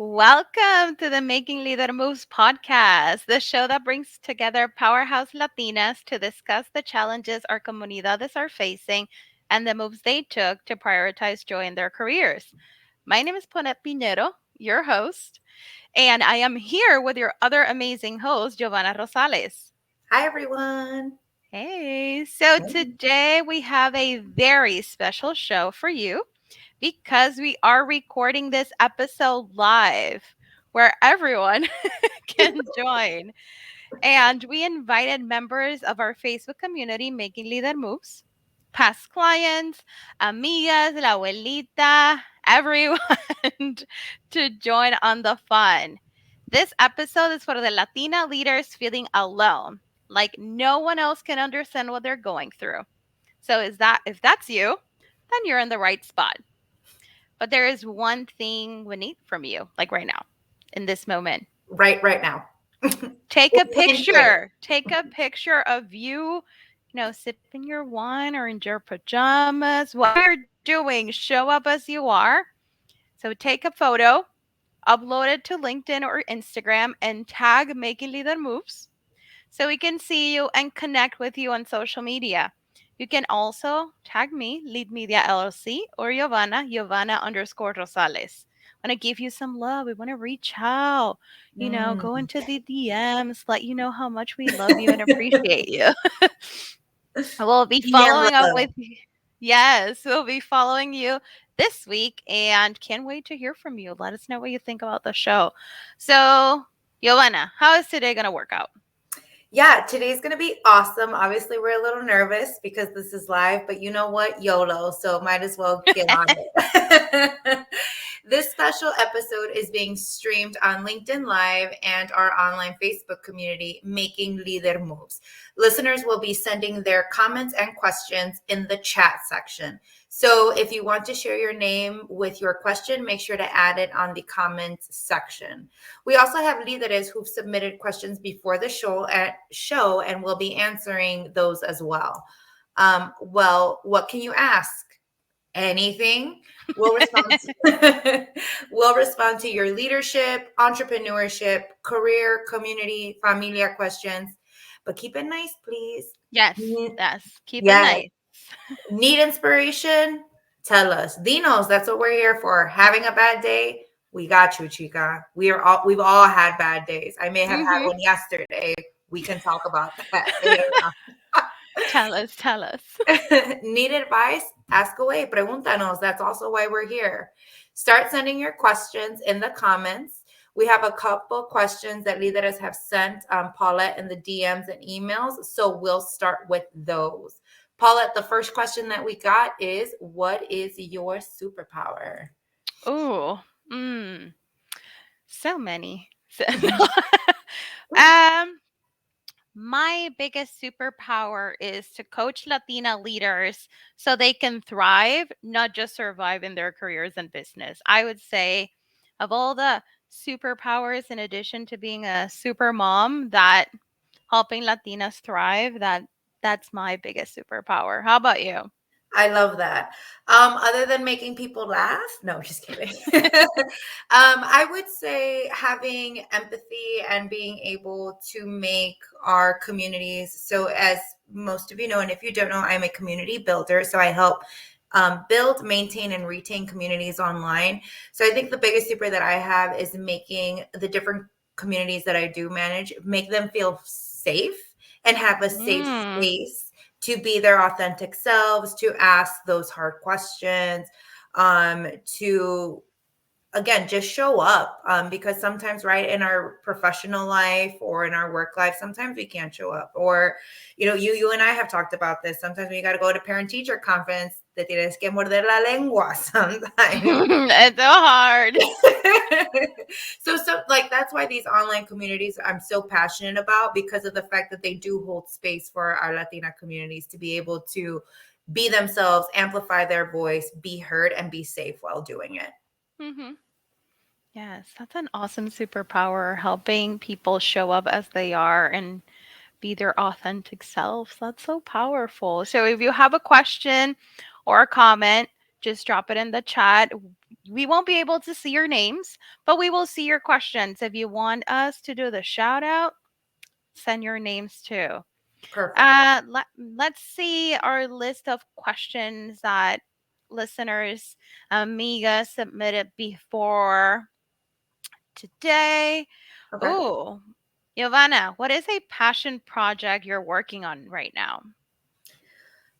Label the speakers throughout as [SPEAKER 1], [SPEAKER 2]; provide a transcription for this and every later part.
[SPEAKER 1] Welcome to the Making Leader Moves podcast, the show that brings together powerhouse Latinas to discuss the challenges our comunidades are facing and the moves they took to prioritize joy in their careers. My name is Paulette Pinero, your host, and I am here with your other amazing host, Yovana Rosales.
[SPEAKER 2] Hi, everyone.
[SPEAKER 1] Hey, so
[SPEAKER 2] Hey.
[SPEAKER 1] today we have a very special show for you because we are recording this episode live where everyone can join. And we invited members of our Facebook community, Making Leader Moves, past clients, amigas, la abuelita, everyone to join on the fun. This episode is for the Latina leaders feeling alone, like no one else can understand what they're going through. So is that if that's you, then you're in the right spot. But there is one thing we need from you, like right now, in this moment.
[SPEAKER 2] Right now.
[SPEAKER 1] Take a
[SPEAKER 2] Listen here.
[SPEAKER 1] picture. Take a picture of you, sipping your wine or in your pajamas. Whatever you're doing, show up as you are. So take a photo, upload it to LinkedIn or Instagram, and tag Making Leader Moves so we can see you and connect with you on social media. You can also tag me, Lead Media LLC, or Yovana underscore Rosales. Want to give you some love. We want to reach out, go
[SPEAKER 2] Mm,
[SPEAKER 1] into the DMs, let you know how much we love you and appreciate you. We'll be
[SPEAKER 2] DM
[SPEAKER 1] following up
[SPEAKER 2] love.
[SPEAKER 1] with you. Yes, we'll be following you this week and can't wait to hear from you. Let us know what you think about the show. So, Yovana, how is today going to work out?
[SPEAKER 2] Yeah, today's going to be awesome. Obviously, we're a little nervous because this is live, but you know what? YOLO. So might as well get on it. This special episode is being streamed on LinkedIn Live and our online Facebook community, Making Leader Moves. Listeners will be sending their comments and questions in the chat section. So if you want to share your name with your question, make sure to add it on the comments section. We also have Lideres who've submitted questions before the show and we'll be answering those as well. Well, what can you ask? Anything. We'll respond to, we'll respond to your leadership, entrepreneurship, career, community, familia questions. But keep it nice, please.
[SPEAKER 1] Yes,
[SPEAKER 2] Mm,
[SPEAKER 1] yes. Keep it
[SPEAKER 2] Yeah.
[SPEAKER 1] nice.
[SPEAKER 2] Need inspiration? Tell us. Dinos, that's what we're here for. Having a bad day? We got you, chica. We've all had bad days. I may have had
[SPEAKER 1] Mm-hmm.
[SPEAKER 2] one yesterday. We can talk about that later
[SPEAKER 1] Tell us, tell us.
[SPEAKER 2] on. Need advice? Ask away. Pregúntanos. That's also why we're here. Start sending your questions in the comments. We have a couple questions that leaders have sent Paulette in the DMs and emails. So we'll start with those. Paulette, the first question that we got is, what is your superpower?
[SPEAKER 1] Oh, so many. um, my biggest superpower is to coach Latina leaders so they can thrive, not just survive in their careers and business. I would say, of all the superpowers, in addition to being a super mom, that helping Latinas thrive, that's my biggest superpower. How about you?
[SPEAKER 2] I love that. Other than making people laugh, no, just kidding. I would say having empathy and being able to make our communities. So, as most of you know, and if you don't know, I'm a community builder. So I help build, maintain, and retain communities online. So I think the biggest super that I have is making the different communities that I do manage make them feel safe and have a safe
[SPEAKER 1] Mm.
[SPEAKER 2] space to be their authentic selves, to ask those hard questions, to again just show up, because sometimes, right, in our professional life or in our work life, sometimes we can't show up, or you and I have talked about this. Sometimes we got to go to parent teacher conference, te tienes que morder la lengua sometimes.
[SPEAKER 1] It's so hard.
[SPEAKER 2] So like that's why these online communities I'm so passionate about, because of the fact that they do hold space for our Latina communities to be able to be themselves, amplify their voice, be heard, and be safe while doing it.
[SPEAKER 1] Hmm. Yes, that's an awesome superpower, helping people show up as they are and be their authentic selves. That's so powerful. So if you have a question or a comment, just drop it in the chat. we won't be able to see your names, but we will see your questions. If you want us to do the shout out, send your names too.
[SPEAKER 2] Perfect.
[SPEAKER 1] Let's see our list of questions that listeners, Amiga, submitted before today.
[SPEAKER 2] Okay.
[SPEAKER 1] Ooh, Yovana, what is a passion project you're working on right now?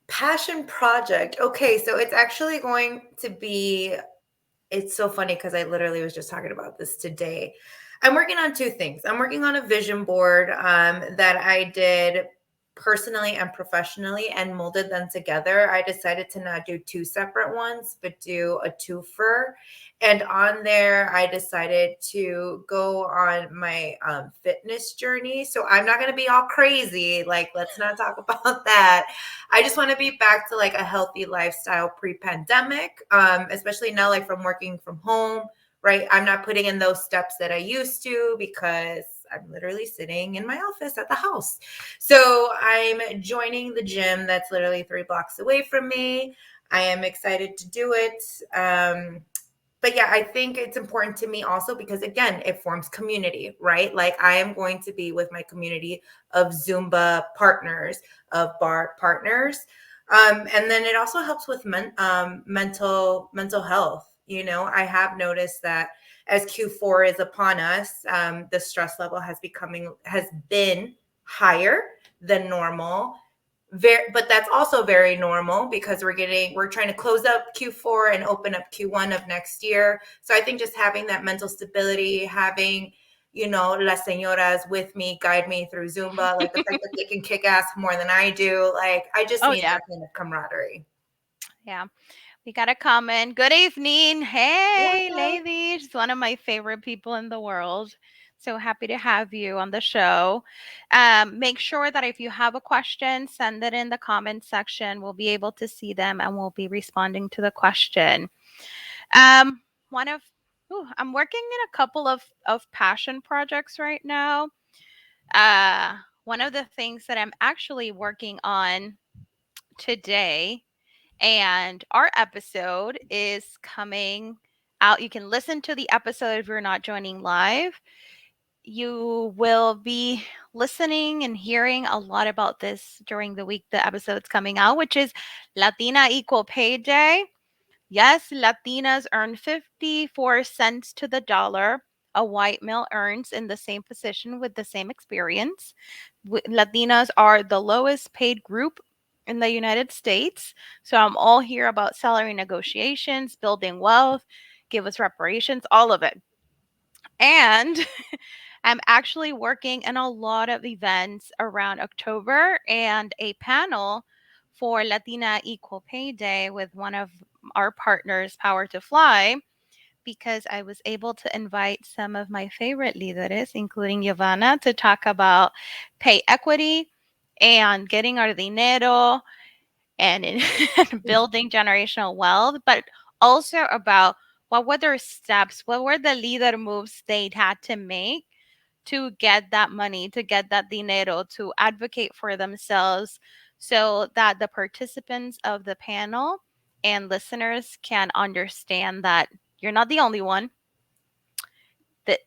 [SPEAKER 2] Passion project. Okay, so it's actually going to be, it's so funny because I literally was just talking about this today. I'm working on two things. I'm working on a vision board that I did personally and professionally and molded them together. I decided to not do two separate ones, but do a twofer. And on there, I decided to go on my fitness journey. So I'm not going to be all crazy. Like, let's not talk about that. I just want to be back to like a healthy lifestyle pre-pandemic, especially now, like from working from home, right? I'm not putting in those steps that I used to because I'm literally sitting in my office at the house. So I'm joining the gym that's literally 3 blocks away from me. I am excited to do it. But yeah, I think it's important to me also because again, it forms community, right? Like I am going to be with my community of Zumba partners, of bar partners. And then it also helps with mental health. You know, I have noticed that as Q4 is upon us, the stress level has been higher than normal. But that's also very normal because we're trying to close up Q4 and open up Q1 of next year. So I think just having that mental stability, having, las señoras with me, guide me through Zumba, like the fact that they can kick ass more than I do. Like I just
[SPEAKER 1] Oh,
[SPEAKER 2] need
[SPEAKER 1] yeah.
[SPEAKER 2] that kind of camaraderie.
[SPEAKER 1] Yeah. We got a comment. Good evening. Hey, ladies. It's one of my favorite people in the world. So happy to have you on the show. Make sure that if you have a question, send it in the comment section. We'll be able to see them and we'll be responding to the question. Um, one of I'm working in a couple of passion projects right now. One of the things that I'm actually working on today, and our episode is coming out. You can listen to the episode if you're not joining live. You will be listening and hearing a lot about this during the week the episode's coming out, which is Latina Equal Pay Day. Yes, Latinas earn 54 cents to the dollar a white male earns in the same position with the same experience. Latinas are the lowest paid group in the United States. So I'm all here about salary negotiations, building wealth, give us reparations, all of it. And I'm actually working in a lot of events around October and a panel for Latina Equal Pay Day with one of our partners, Power to Fly, because I was able to invite some of my favorite Lideres, including Yovana, to talk about pay equity and getting our dinero and in building generational wealth, but also about what were their steps, what were the leader moves they had to make to get that money, to get that dinero, to advocate for themselves so that the participants of the panel and listeners can understand that you're not the only one, that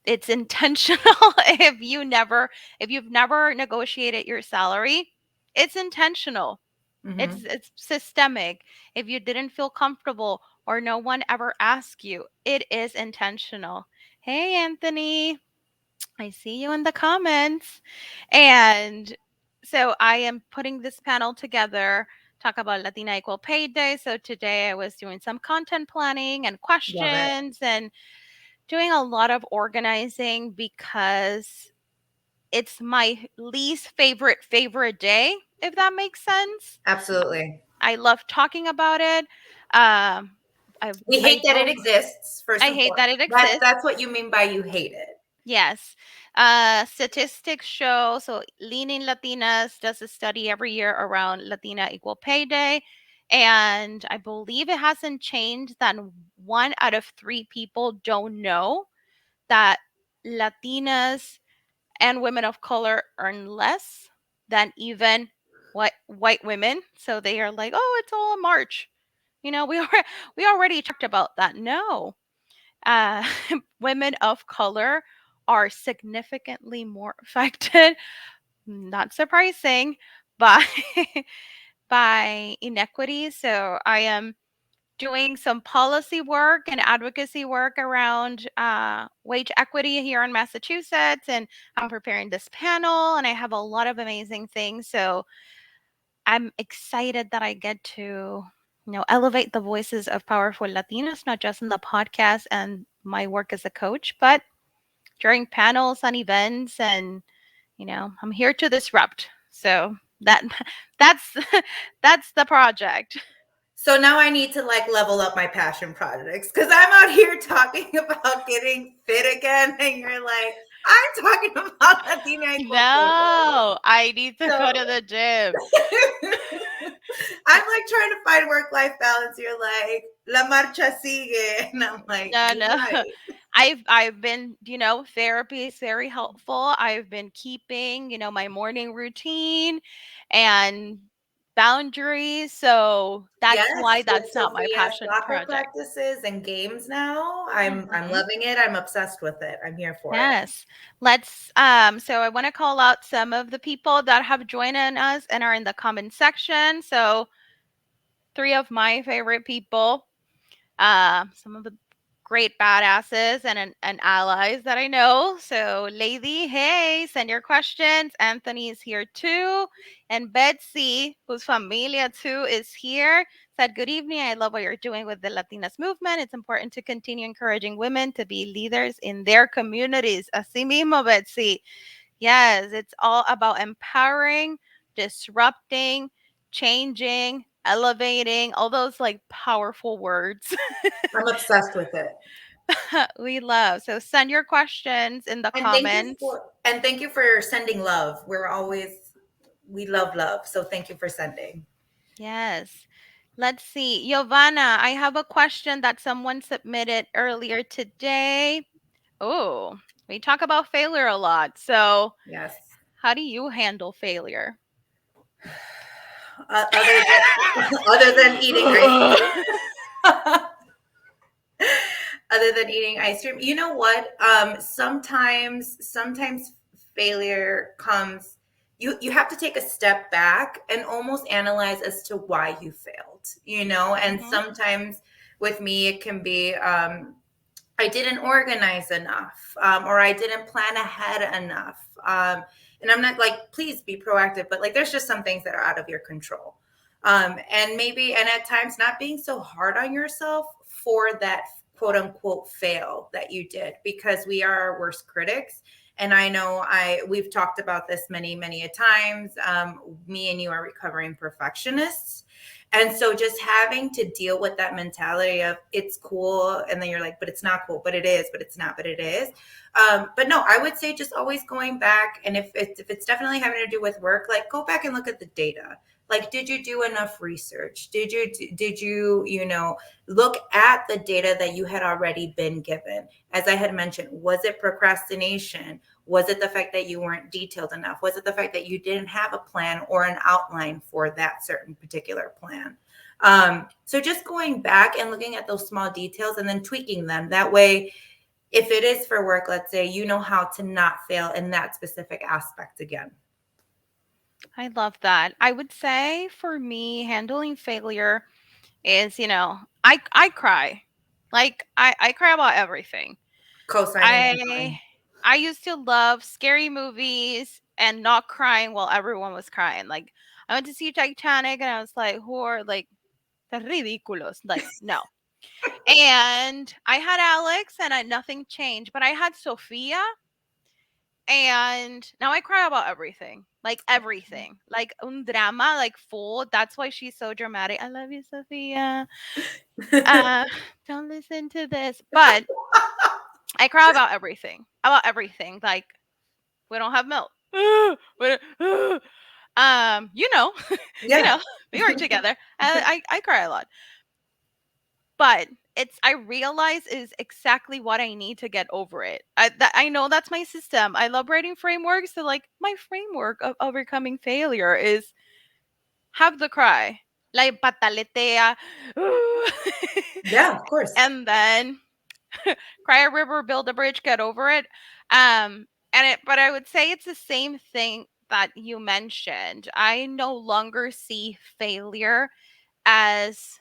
[SPEAKER 1] it's intentional. If you've never negotiated your salary, it's intentional.
[SPEAKER 2] Mm-hmm.
[SPEAKER 1] It's systemic. If you didn't feel comfortable or no one ever asked you, it is intentional. Hey, Anthony, I see you in the comments. And so I am putting this panel together, talk about Latina Equal Pay Day. So today I was doing some content planning and
[SPEAKER 2] Love it.
[SPEAKER 1] questions and doing a lot of organizing because it's my least favorite day, if that makes sense.
[SPEAKER 2] Absolutely.
[SPEAKER 1] I love talking about it. Um,
[SPEAKER 2] We hate
[SPEAKER 1] I
[SPEAKER 2] that it
[SPEAKER 1] don't.
[SPEAKER 2] exists, first
[SPEAKER 1] I
[SPEAKER 2] and
[SPEAKER 1] hate that
[SPEAKER 2] foremost.
[SPEAKER 1] it
[SPEAKER 2] That's
[SPEAKER 1] exists.
[SPEAKER 2] that's what you mean by you hate it.
[SPEAKER 1] Yes. Statistics show, so Leaning Latinas does a study every year around Latina Equal Pay Day. And I believe it hasn't changed that 1 out of 3 people don't know that Latinas and women of color earn less than even white women. So they are like, oh, it's all a march. We already talked about that. No, uh, women of color are significantly more affected, not surprising, by by inequity. So I am doing some policy work and advocacy work around wage equity here in Massachusetts, and I'm preparing this panel, and I have a lot of amazing things. So I'm excited that I get to, elevate the voices of powerful Latinas, not just in the podcast and my work as a coach, but during panels and events. And I'm here to disrupt. So that's that's the project.
[SPEAKER 2] So now I need to like level up my passion projects because I'm out here talking about getting fit again, and you're like, I'm talking about Latina equality.
[SPEAKER 1] No, I need to go
[SPEAKER 2] So
[SPEAKER 1] to the gym.
[SPEAKER 2] I'm like trying to find work-life balance. You're like, La marcha sigue. And I'm like,
[SPEAKER 1] No,
[SPEAKER 2] you're
[SPEAKER 1] no.
[SPEAKER 2] right.
[SPEAKER 1] I've been, therapy is very helpful. I've been keeping, my morning routine and boundaries. So that's why
[SPEAKER 2] Yes, with
[SPEAKER 1] that's not my
[SPEAKER 2] Sophia's
[SPEAKER 1] passion
[SPEAKER 2] soccer
[SPEAKER 1] project.
[SPEAKER 2] practices and games now. I'm
[SPEAKER 1] Hmm.
[SPEAKER 2] loving it. I'm obsessed with it. I'm here for it.
[SPEAKER 1] Yes. So I want to call out some of the people that have joined in us and are in the comment section. So three of my favorite people, some of the great badasses and allies that I know. So, Lady, hey, send your questions. Anthony is here too. And Betsy, whose familia too is here, said, "Good evening. I love what you're doing with the Latinas movement. It's important to continue encouraging women to be leaders in their communities." Así mismo, Betsy. Yes, it's all about empowering, disrupting, changing, elevating, all those like powerful words.
[SPEAKER 2] I'm obsessed with it.
[SPEAKER 1] We love. So send your questions in the comments.
[SPEAKER 2] And thank you for sending love. We love love. So thank you for sending.
[SPEAKER 1] Yes. Let's see. Yovana, I have a question that someone submitted earlier today. Oh, we talk about failure a lot. So,
[SPEAKER 2] Yes.
[SPEAKER 1] how do you handle failure?
[SPEAKER 2] Other than other than eating ice cream. Other than eating ice cream, you know what? Sometimes failure comes. You have to take a step back and almost analyze as to why you failed. And
[SPEAKER 1] Hmm.
[SPEAKER 2] sometimes with me, it can be I didn't organize enough, or I didn't plan ahead enough. And I'm not like, please be proactive, but like, there's just some things that are out of your control. And at times, not being so hard on yourself for that quote unquote fail that you did, because we are our worst critics. And I know we've talked about this many a times. Me and you are recovering perfectionists, and so just having to deal with that mentality of it's cool. And then you're like, but it's not cool, but it is, but it's not, but it is. But no, I would say just always going back. And if it's definitely having to do with work, like go back and look at the data. Like, did you do enough research? Did you look at the data that you had already been given? As I had mentioned, was it procrastination? Was it the fact that you weren't detailed enough? Was it the fact that you didn't have a plan or an outline for that certain particular plan? So just going back and looking at those small details and then tweaking them. That way, if it is for work, let's say, you know how to not fail in that specific aspect again.
[SPEAKER 1] I love that. I would say for me, handling failure is, I cry. Like I cry about everything.
[SPEAKER 2] Co-signing on
[SPEAKER 1] I
[SPEAKER 2] mine.
[SPEAKER 1] I used to love scary movies and not crying while everyone was crying. Like I went to see Titanic and I was like, who are like the ridiculous? Like, no. And I had Alex and nothing changed, but I had Sophia and now I cry about everything. Like everything. Like un drama, like full. That's why she's so dramatic. I love you, Sophia. Uh don't listen to this. But I cry about everything. About everything. Like we don't have milk. You know, you
[SPEAKER 2] Yeah.
[SPEAKER 1] know, we work together. I cry a lot. But I realize is exactly what I need to get over it. I know that's my system. I love writing frameworks. So like my framework of overcoming failure is have the cry. like pataletea,
[SPEAKER 2] Yeah, of course.
[SPEAKER 1] and then cry a river, build a bridge, get over it. But I would say it's the same thing that you mentioned. I no longer see failure as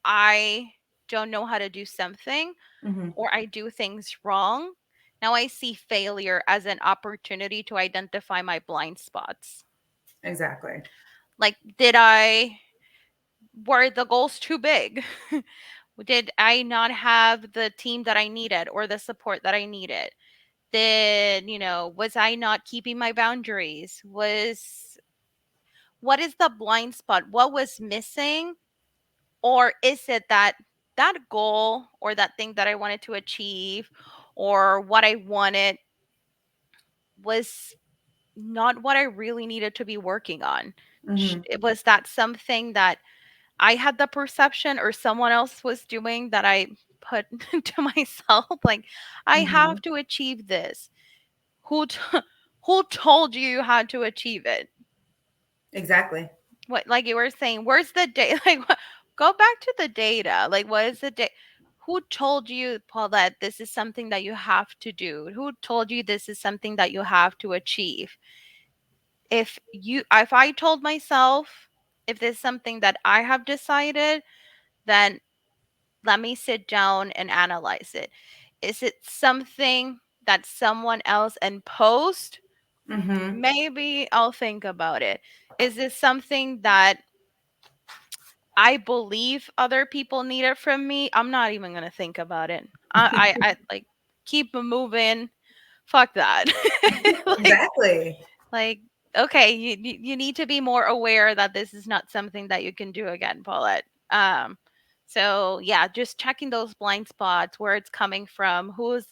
[SPEAKER 1] I don't know how to do something
[SPEAKER 2] Hmm.
[SPEAKER 1] or I do things wrong. Now I see failure as an opportunity to identify my blind spots.
[SPEAKER 2] Exactly.
[SPEAKER 1] Like, were the goals too big? Did I not have the team that I needed or the support that I needed? Was I not keeping my boundaries? What is the blind spot? What was missing? Or is it that goal or that thing that I wanted to achieve or what I wanted was not what I really needed to be working on?
[SPEAKER 2] Hmm.
[SPEAKER 1] It was that something that I had the perception or someone else was doing that I put to myself like I
[SPEAKER 2] Hmm.
[SPEAKER 1] have to achieve this. Who t- who told you you had to achieve it?
[SPEAKER 2] Exactly.
[SPEAKER 1] What, like you were saying, where's the data? Like go back to the data. Like what is the data? Who told you, Paulette, this is something that you have to do? Who told you this is something that you have to achieve? If I told myself if this is something that I have decided, then let me sit down and analyze it. Is it something that someone else imposed?
[SPEAKER 2] Hmm.
[SPEAKER 1] Maybe I'll think about it. Is this something that I believe other people need it from me? I'm not even gonna think about it. I like keep moving. Fuck that. like
[SPEAKER 2] Exactly.
[SPEAKER 1] like okay, you need to be more aware that this is not something that you can do again, Paulette. So yeah, just checking those blind spots, where it's coming from, where's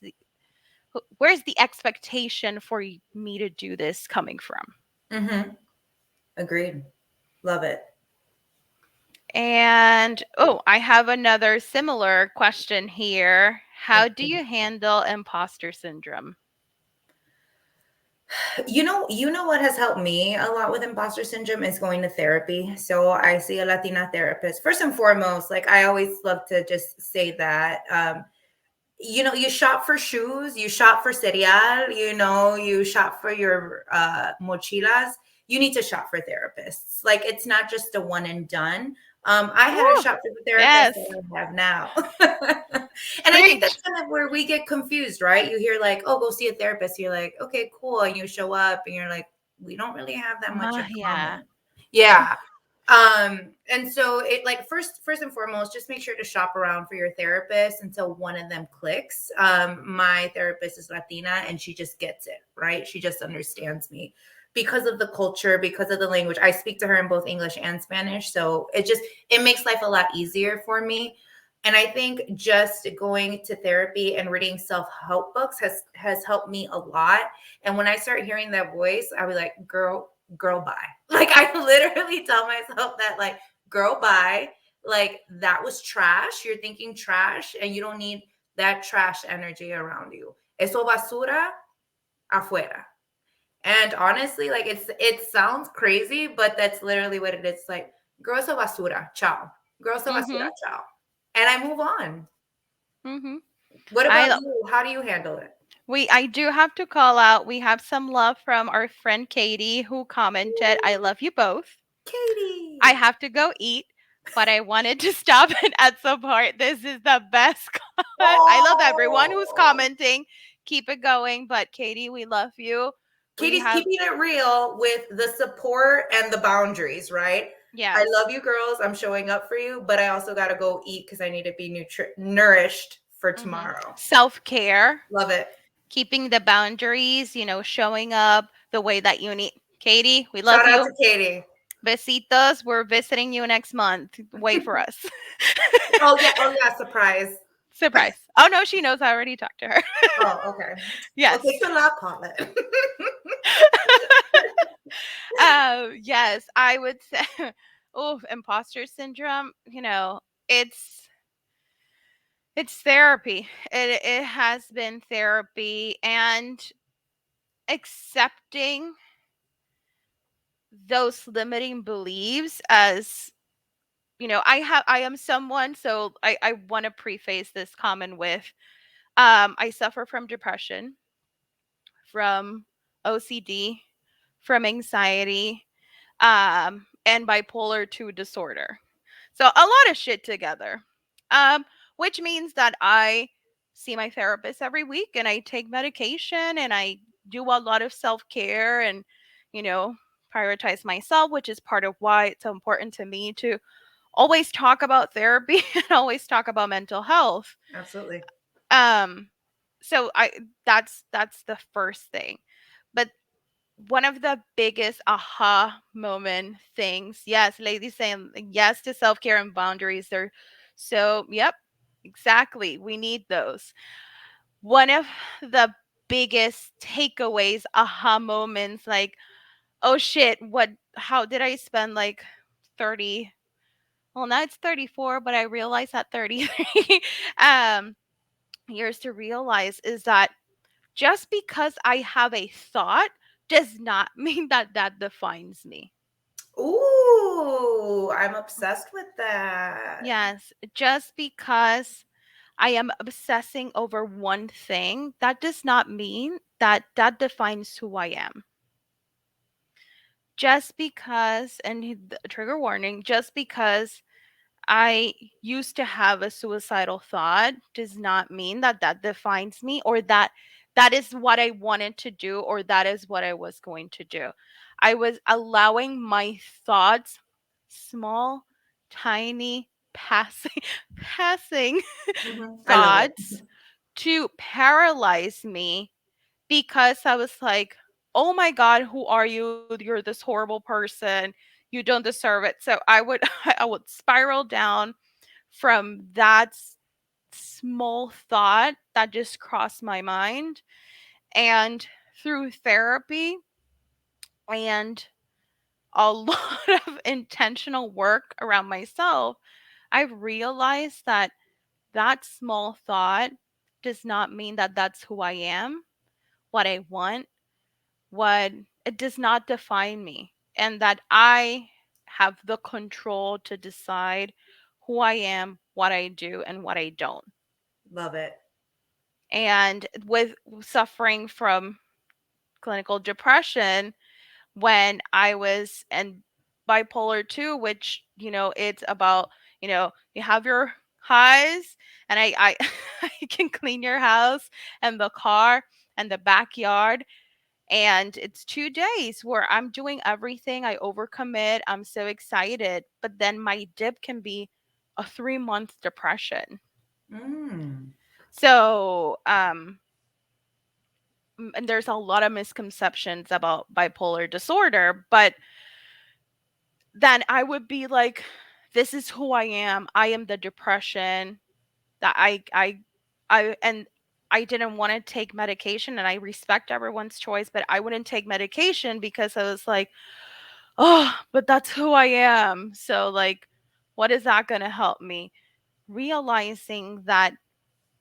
[SPEAKER 1] the expectation for me to do this coming from.
[SPEAKER 2] Hmm. Agreed. Love it.
[SPEAKER 1] And oh, I have another similar question here. How do you handle imposter syndrome?
[SPEAKER 2] You know what has helped me a lot with imposter syndrome is going to therapy. So I see a Latina therapist. First and foremost, like I always love to just say that you shop for shoes, you shop for cereal, you shop for your mochilas. You need to shop for therapists. Like it's not just a one and done. I had to
[SPEAKER 1] Woo!
[SPEAKER 2] shop for the therapist
[SPEAKER 1] Yes.
[SPEAKER 2] that I have now. And I think that's
[SPEAKER 1] Preach.
[SPEAKER 2] kind of where we get confused, right? You hear like, oh, go see a therapist. You're like, okay, cool. And you show up and you're like, we don't really have that much in
[SPEAKER 1] Yeah.
[SPEAKER 2] common. Yeah. And so it like first and foremost, just make sure to shop around for your therapist until one of them clicks. My therapist is Latina and she just gets it, right? She just understands me because of the culture, because of the language. I speak to her in both English and Spanish. So it makes life a lot easier for me. And I think just going to therapy and reading self-help books has helped me a lot. And when I start hearing that voice, I'll be like, girl, bye. Like I literally tell myself that, like, girl, bye. Like that was trash. You're thinking trash and you don't need that trash energy around you. Eso basura afuera. And honestly, like it sounds crazy, but that's literally what it is. Like, girl, eso basura, ciao. Girl, eso basura,
[SPEAKER 1] Mhm.
[SPEAKER 2] ciao. And I move on.
[SPEAKER 1] Mhm.
[SPEAKER 2] What about
[SPEAKER 1] I
[SPEAKER 2] you? How do you handle it?
[SPEAKER 1] I do have to call out. We have some love from our friend Katie who commented, "I love you both. I
[SPEAKER 2] Katie.
[SPEAKER 1] have to go eat, but I wanted to stop and add support. This is the best." I love everyone who's
[SPEAKER 2] Oh,
[SPEAKER 1] commenting. Keep it going, but Katie, we love you. We
[SPEAKER 2] Katie's
[SPEAKER 1] have
[SPEAKER 2] keeping it real with the support and the boundaries, right? I
[SPEAKER 1] yes.
[SPEAKER 2] love you girls. I'm showing up for you, but I also got to go eat because I need to be nourished for tomorrow.
[SPEAKER 1] Self-care,
[SPEAKER 2] Love it.
[SPEAKER 1] keeping the boundaries, showing up the way that you need. Katie, we love
[SPEAKER 2] Shout out
[SPEAKER 1] you.
[SPEAKER 2] to Katie.
[SPEAKER 1] Besitos. We're visiting you next month. Wait for us.
[SPEAKER 2] Oh yeah, oh yeah, surprise.
[SPEAKER 1] Surprise. Oh no, she knows. I already talked to her.
[SPEAKER 2] Oh, okay. Well,
[SPEAKER 1] Yes.
[SPEAKER 2] thanks a lot, Paulette.
[SPEAKER 1] Yes, I would say, oh, imposter syndrome, it's it's therapy. It has been therapy, and accepting those limiting beliefs as I am someone, so I want to preface this comment with I suffer from depression, from OCD, from anxiety, and bipolar 2 disorder. So a lot of shit together. Um, which means that I see my therapist every week and I take medication and I do a lot of self-care and, you know, prioritize myself, which is part of why it's so important to me to always talk about therapy and always talk about mental health.
[SPEAKER 2] Absolutely.
[SPEAKER 1] Um, so that's the first thing. But one of the biggest aha moment things, yes, ladies saying yes to self-care and boundaries. They're so, yep, exactly. We need those. One of the biggest takeaways, aha moments, like, oh shit, how did I spend like 30, well, now it's 34, but I realized at 33 um, years to realize is that just because I have a thought does not mean that that defines me.
[SPEAKER 2] Ooh, I'm obsessed with that.
[SPEAKER 1] Yes, just because I am obsessing over one thing, that does not mean that that defines who I am. Just because, and trigger warning, just because I used to have a suicidal thought does not mean that that defines me or that that is what I wanted to do or that is what I was going to do. I was allowing my thoughts, small, tiny, passing, passing
[SPEAKER 2] I love it.
[SPEAKER 1] thoughts, to paralyze me because I was like, oh my God, who are you? You're this horrible person. You don't deserve it. So I would I would spiral down from that small thought that just crossed my mind. And through therapy and a lot of intentional work around myself, I've realized that that small thought does not mean that that's who I am, what I want, what it does not define me, and that I have the control to decide who I am, what I do, and what I don't.
[SPEAKER 2] Love it.
[SPEAKER 1] And with suffering from clinical depression, when I was in bipolar 2, which, it's about, you have your highs, and I I can clean your house and the car and the backyard. And it's 2 days where I'm doing everything. I overcommit. I'm so excited. But then my dip can be a 3 month depression.
[SPEAKER 2] Mm.
[SPEAKER 1] So, and there's a lot of misconceptions about bipolar disorder, but then I would be like, this is who I am. I am the depression that and I didn't want to take medication, and I respect everyone's choice, but I wouldn't take medication because I was like, oh, but that's who I am. So, like, what is that going to help me? Realizing that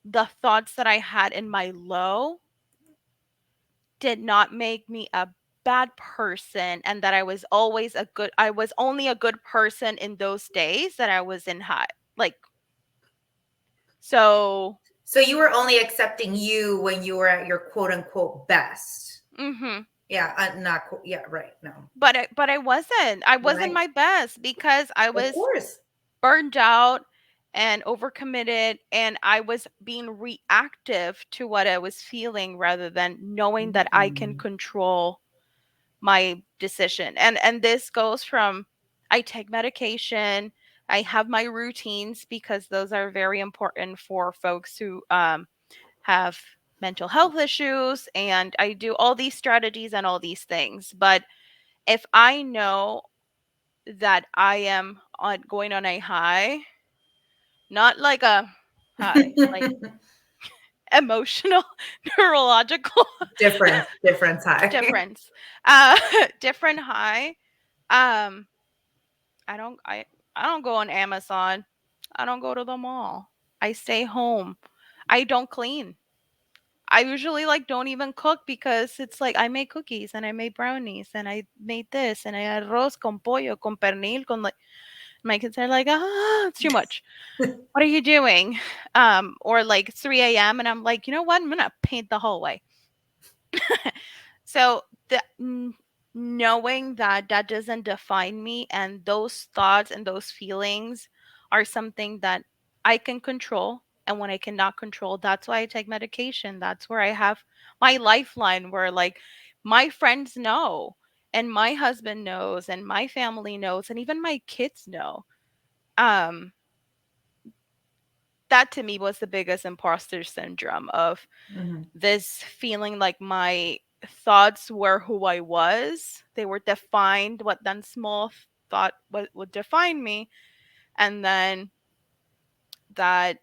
[SPEAKER 1] the thoughts that I had in my low did not make me a bad person, and that I was only a good person in those days that I was in high. Like, so,
[SPEAKER 2] So you were only accepting you when you were at your quote unquote best.
[SPEAKER 1] mhm.
[SPEAKER 2] Yeah, not yeah, right. No,
[SPEAKER 1] But I wasn't. I wasn't
[SPEAKER 2] right.
[SPEAKER 1] my best because I
[SPEAKER 2] Of
[SPEAKER 1] was
[SPEAKER 2] course.
[SPEAKER 1] burned out and overcommitted, and I was being reactive to what I was feeling rather than knowing that I can
[SPEAKER 2] Mm.
[SPEAKER 1] control my decision. And this goes from, I take medication, I have my routines because those are very important for folks who have mental health issues, and I do all these strategies and all these things. But if I know that I am going on a high, not like a high, like emotional, neurological
[SPEAKER 2] Difference high.
[SPEAKER 1] difference, different high. Um, I don't, I, I don't go on Amazon. I don't go to the mall. I stay home. I don't clean. I usually like don't even cook because it's like I made cookies and I made brownies and I made this and I had arroz con pollo, con pernil, con like My kids are like, it's too much. What are you doing? Or like 3 a.m. and I'm like, you know what? I'm gonna paint the hallway. So the knowing that that doesn't define me, and those thoughts and those feelings are something that I can control, and when I cannot control, that's why I take medication. That's where I have my lifeline, where like my friends know, and my husband knows, and my family knows, and even my kids know. um that to me was the biggest imposter syndrome of
[SPEAKER 2] Mhm.
[SPEAKER 1] this feeling like my thoughts were who I was. They were defined, what then small thought what would define me. And then that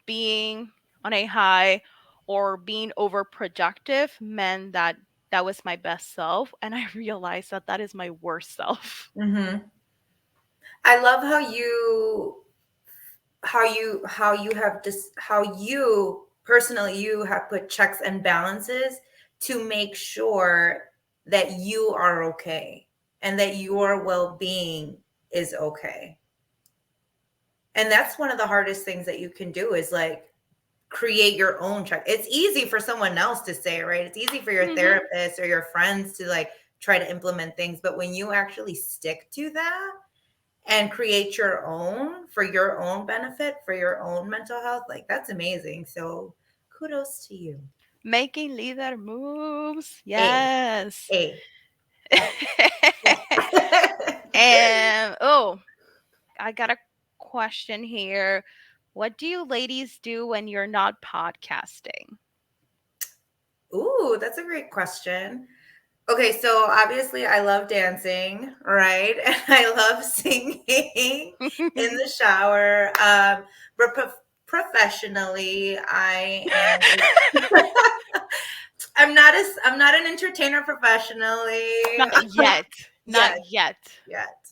[SPEAKER 1] being on a high or being overproductive meant that that was my best self. And I realized that that is my worst self.
[SPEAKER 2] Mhm. I love how you have just how you personally you have put checks and balances to make sure that you are okay and that your well-being is okay. And that's one of the hardest things that you can do is like create your own check. It's easy for someone else to say, right? It's easy for your
[SPEAKER 1] Hmm.
[SPEAKER 2] therapist or your friends to like try to implement things, but when you actually stick to that and create your own for your own benefit, for your own mental health, like that's amazing. So kudos to you.
[SPEAKER 1] Making leader moves.
[SPEAKER 2] A,
[SPEAKER 1] Yes.
[SPEAKER 2] A, yeah.
[SPEAKER 1] And oh, I got a question here. What do you ladies do when you're not podcasting?
[SPEAKER 2] Ooh, that's a great question. Okay, so obviously I love dancing, right? And I love singing in the shower. But professionally, I am. I'm not an entertainer professionally.
[SPEAKER 1] Not yet. Not
[SPEAKER 2] Yet,
[SPEAKER 1] yet.
[SPEAKER 2] yet.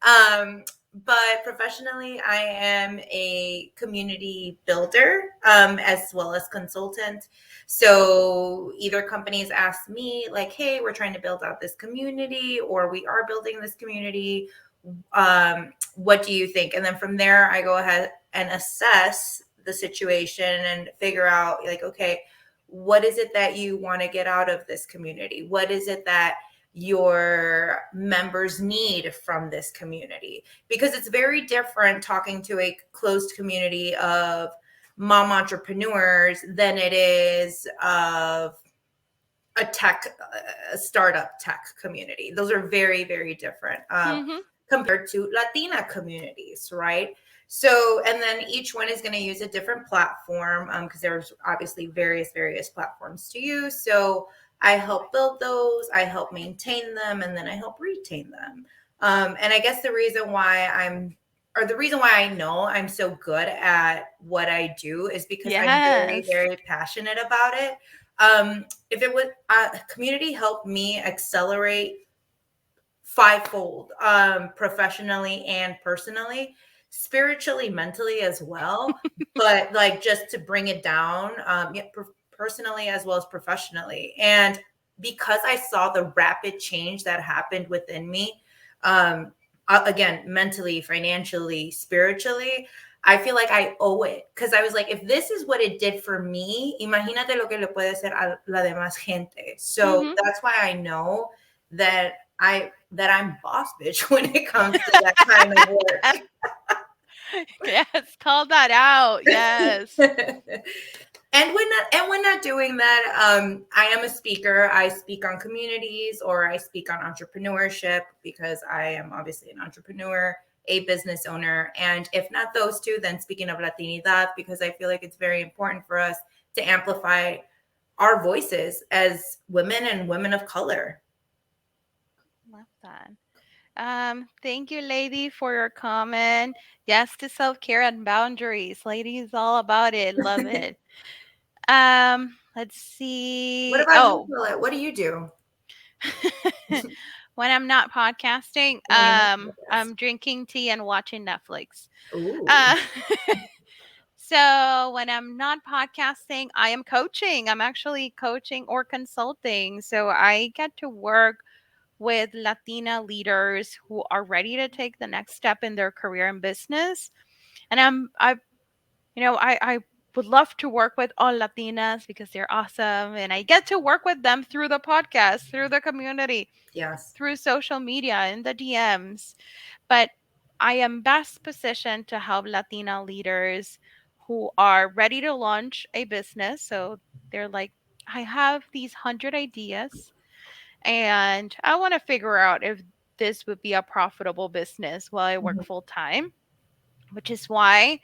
[SPEAKER 2] Um, but professionally, I am a community builder, as well as consultant. So either companies ask me like, "Hey, we're trying to build out this community, or we are building this community. What do you think?" And then from there, I go ahead and assess the situation and figure out like, okay, what is it that you want to get out of this community? What is it that your members need from this community? Because it's very different talking to a closed community of mom entrepreneurs than it is of a startup tech community. Those are very, very different,
[SPEAKER 1] Hmm.
[SPEAKER 2] compared to Latina communities, right? So, and then each one is going to use a different platform, because there's obviously various platforms to use. So I help build those, I help maintain them, and then I help retain them. And I guess the reason why I know I'm so good at what I do is because I'm very,
[SPEAKER 1] Yes.
[SPEAKER 2] very passionate about it. If it would community helped me accelerate fivefold, professionally and personally, spiritually, mentally as well, but like just to bring it down, yeah, personally as well as professionally. And because I saw the rapid change that happened within me, um again, mentally, financially, spiritually, I feel like I owe it, because I was like, if this is what it did for me, imagínate lo que le puede hacer a la demás gente. So
[SPEAKER 1] Hmm.
[SPEAKER 2] that's why I know that I'm boss bitch when it comes to that kind of work.
[SPEAKER 1] Yes, call that out. Yes.
[SPEAKER 2] And when not doing that, I am a speaker. I speak on communities, or I speak on entrepreneurship, because I am obviously an entrepreneur, a business owner. And if not those two, then speaking of Latinidad, because I feel like it's very important for us to amplify our voices as women and women of color.
[SPEAKER 1] Love that. Thank you, lady, for your comment. Yes to self-care and boundaries. Ladies, all about it. Love it. Let's
[SPEAKER 2] What
[SPEAKER 1] see.
[SPEAKER 2] about you,
[SPEAKER 1] Oh,
[SPEAKER 2] Paulette? What do you do
[SPEAKER 1] when I'm not podcasting,
[SPEAKER 2] when you're not
[SPEAKER 1] I'm
[SPEAKER 2] podcast?
[SPEAKER 1] drinking tea and watching Netflix.
[SPEAKER 2] Ooh.
[SPEAKER 1] Uh, so when I'm not podcasting, I am coaching. I'm actually coaching or consulting. So I get to work with Latina leaders who are ready to take the next step in their career and business. And I would love to work with all Latinas because they're awesome. And I get to work with them through the podcast, through the community,
[SPEAKER 2] Yes.
[SPEAKER 1] through social media, in the DMs. But I am best positioned to help Latina leaders who are ready to launch a business. So they're like, I have these 100 ideas and I want to figure out if this would be a profitable business while I work
[SPEAKER 2] Mhm.
[SPEAKER 1] full time, which is why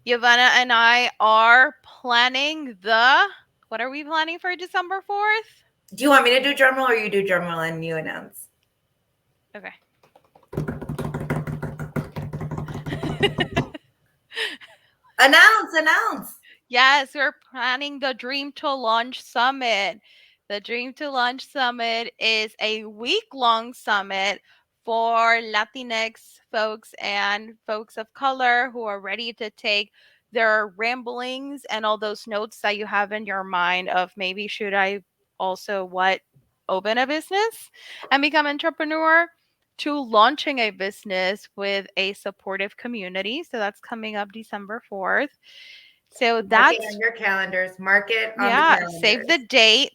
[SPEAKER 1] Yovana and I are planning what are we planning for December 4th?
[SPEAKER 2] Do you want me to do drum roll or you do drum roll and you announce?
[SPEAKER 1] Okay.
[SPEAKER 2] Announce, announce.
[SPEAKER 1] Yes, we're planning the Dream to Launch Summit. The Dream to Launch Summit is a week-long summit for Latinx folks and folks of color who are ready to take their ramblings and all those notes that you have in your mind of maybe should I also open a business and become entrepreneur to launching a business with a supportive community. So that's coming up December 4th. So
[SPEAKER 2] Mark it on
[SPEAKER 1] that's,
[SPEAKER 2] your calendars. Mark it on the
[SPEAKER 1] yeah, save the
[SPEAKER 2] calendars.
[SPEAKER 1] date.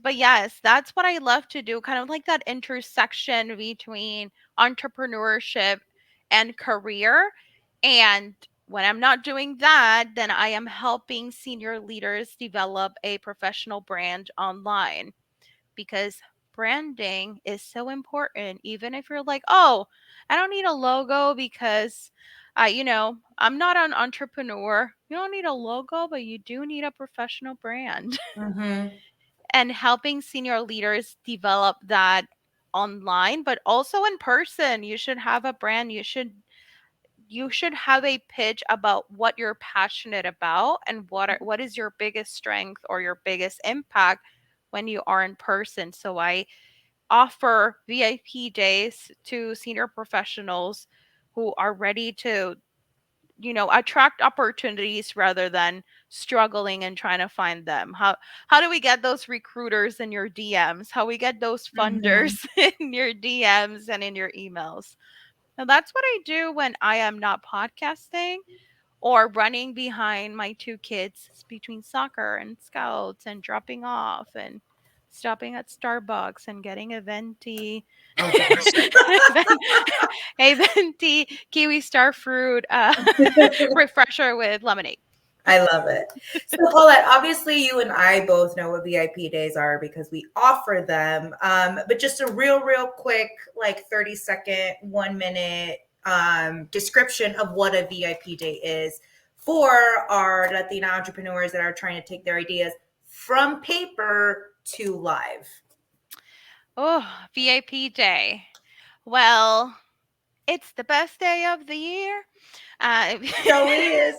[SPEAKER 1] But yes, that's what I love to do, kind of like that intersection between entrepreneurship and career. And when I'm not doing that, then I am helping senior leaders develop a professional brand online because branding is so important. Even if you're like, oh, I don't need a logo because, I'm not an entrepreneur. You don't need a logo, but you do need a professional brand.
[SPEAKER 2] Mm-hmm.
[SPEAKER 1] And helping senior leaders develop that online, but also in person. You should have a brand. You should have a pitch about what you're passionate about and what is your biggest strength or your biggest impact when you are in person. So I offer VIP days to senior professionals who are ready to, attract opportunities rather than struggling and trying to find them. How do we get those recruiters in your DMs? How we get those
[SPEAKER 2] Mm-hmm.
[SPEAKER 1] funders in your DMs and in your emails? Now that's what I do when I am not podcasting or running behind my two kids between soccer and scouts and dropping off and stopping at Starbucks and getting a venti
[SPEAKER 2] Oh gosh.
[SPEAKER 1] a venti kiwi star fruit refresher with lemonade.
[SPEAKER 2] I love it. So, Paulette, obviously, you and I both know what VIP days are because we offer them. But just a real quick, like 30-second, 1 minute description of what a VIP day is for our Latina entrepreneurs that are trying to take their ideas from paper to live.
[SPEAKER 1] Oh, VIP day. Well, it's the best day of the year. Uh,
[SPEAKER 2] So is.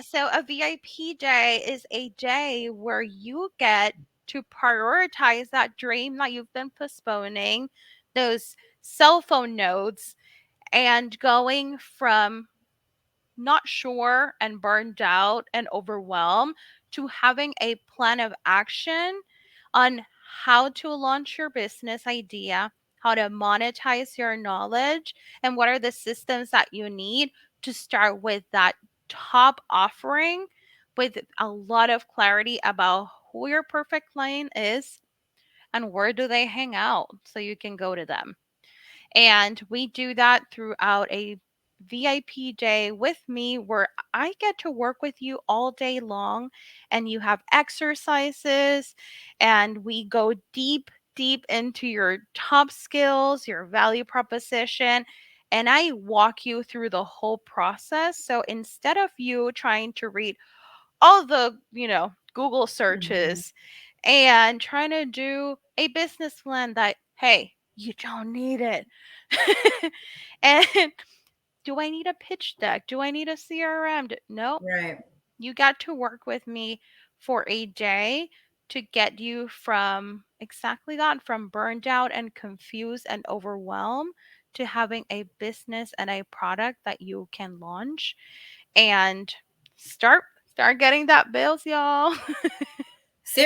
[SPEAKER 1] so a VIP day is a day where you get to prioritize that dream that you've been postponing, those cell phone notes, and going from not sure and burned out and overwhelmed to having a plan of action on how to launch your business idea, how to monetize your knowledge, and what are the systems that you need to start with that top offering with a lot of clarity about who your perfect client is and where do they hang out so you can go to them. And we do that throughout a VIP day with me where I get to work with you all day long and you have exercises and we go deep into your top skills, your value proposition, and I walk you through the whole process. So instead of you trying to read all the, Google
[SPEAKER 2] Mhm.
[SPEAKER 1] searches and trying to do a business plan that, hey, you don't need it. And do I need a pitch deck? Do I need a CRM? No,
[SPEAKER 2] Right.
[SPEAKER 1] you got to work with me for a day to get you from exactly that, from burned out and confused and overwhelmed to having a business and a product that you can launch and start getting that bills, y'all.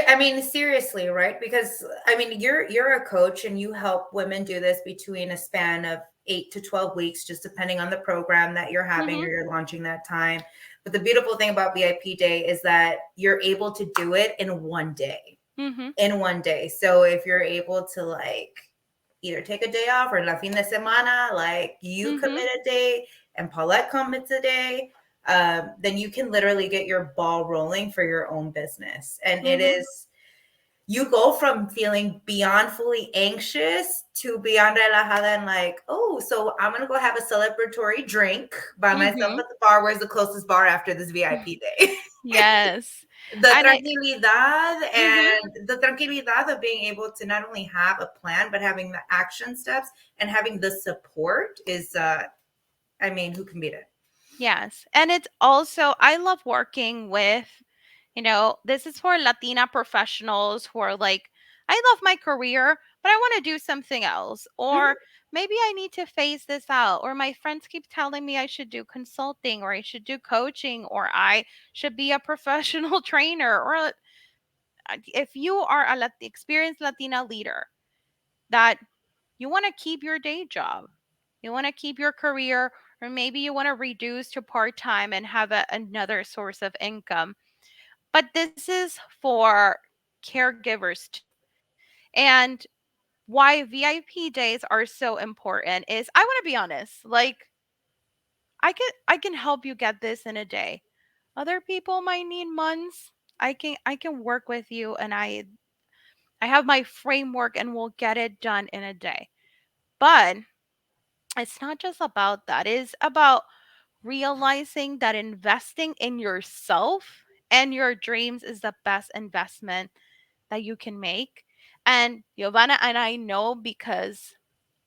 [SPEAKER 2] I mean, seriously, right? Because I mean, you're a coach and you help women do this between a span of 8 to 12 weeks, just depending on the program that you're having or
[SPEAKER 1] Mhm.
[SPEAKER 2] you're launching that time. But the beautiful thing about VIP Day is that you're able to do it in one day.
[SPEAKER 1] Mhm.
[SPEAKER 2] In one day. So if you're able to like either take a day off or la fin de semana, like you
[SPEAKER 1] Mhm.
[SPEAKER 2] commit a day and Paulette commits a day, then you can literally get your ball rolling for your own business. And it
[SPEAKER 1] Mhm.
[SPEAKER 2] is, you go from feeling beyond fully anxious to beyond relajada and like, oh, so I'm gonna go have a celebratory drink by myself
[SPEAKER 1] Mhm.
[SPEAKER 2] at the bar. Where's the closest bar after this VIP day?
[SPEAKER 1] Yes.
[SPEAKER 2] The
[SPEAKER 1] And I
[SPEAKER 2] tranquilidad
[SPEAKER 1] Mhm.
[SPEAKER 2] and the tranquilidad of being able to not only have a plan but having the action steps and having the support is I mean, who can beat it?
[SPEAKER 1] Yes. And it's also, I love working with, this is for Latina professionals who are like, I love my career, but I want to do something else.
[SPEAKER 2] Mhm,
[SPEAKER 1] Or maybe I need to phase this out. Or my friends keep telling me I should do consulting or I should do coaching or I should be a professional trainer. Or if you are a experienced Latina leader that you want to keep your day job, you want to keep your career, or maybe you want to reduce to part time and have another source of income. But this is for caregivers too. And why VIP days are so important is I want to be honest, like I can help you get this in a day. Other people might need months. I can work with you and I have my framework and we'll get it done in a day. But it's not just about that. It's about realizing that investing in yourself and your dreams is the best investment that you can make. And Yovana and I know because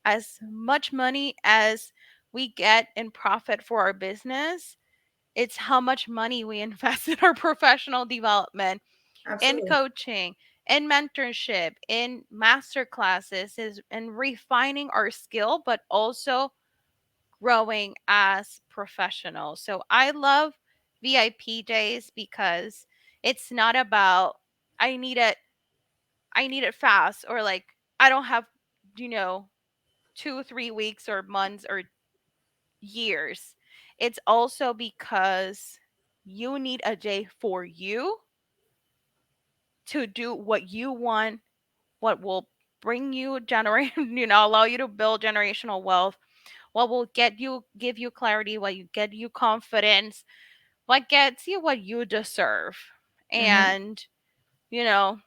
[SPEAKER 1] as much money as we get in profit for our business, it's how much money we invest in our professional development, in
[SPEAKER 2] absolutely.
[SPEAKER 1] coaching, in mentorship, in master classes, is in refining our skill, but also growing as professionals. So I love VIP days because it's not about I need it I need it fast or like I don't have you know 2 3 weeks or months or years. It's also because you need a day for you to do what you want, what will bring you generate allow you to build generational wealth, what will give you clarity, what you get you confidence, what gets you what you deserve.
[SPEAKER 2] Mhm.
[SPEAKER 1] And, you know,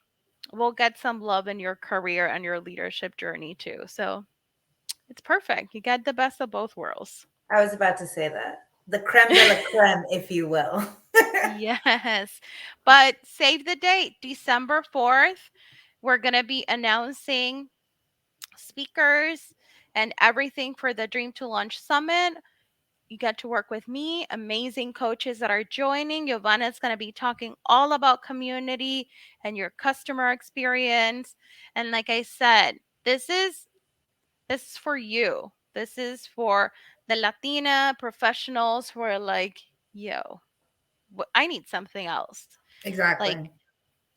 [SPEAKER 1] we'll get some love in your career and your leadership journey too. So it's perfect. You get the best of both worlds.
[SPEAKER 2] I was about to say that. The creme de la creme, if you will.
[SPEAKER 1] Yes. But save the date, December 4th. We're going to be announcing speakers and everything for the Dream to Launch Summit. You get to work with me, amazing coaches that are joining. Yovana is going to be talking all about community and your customer experience. And like I said, this is for you. This is for the Latina professionals who are like, yo, I need something else. Like
[SPEAKER 2] Exactly.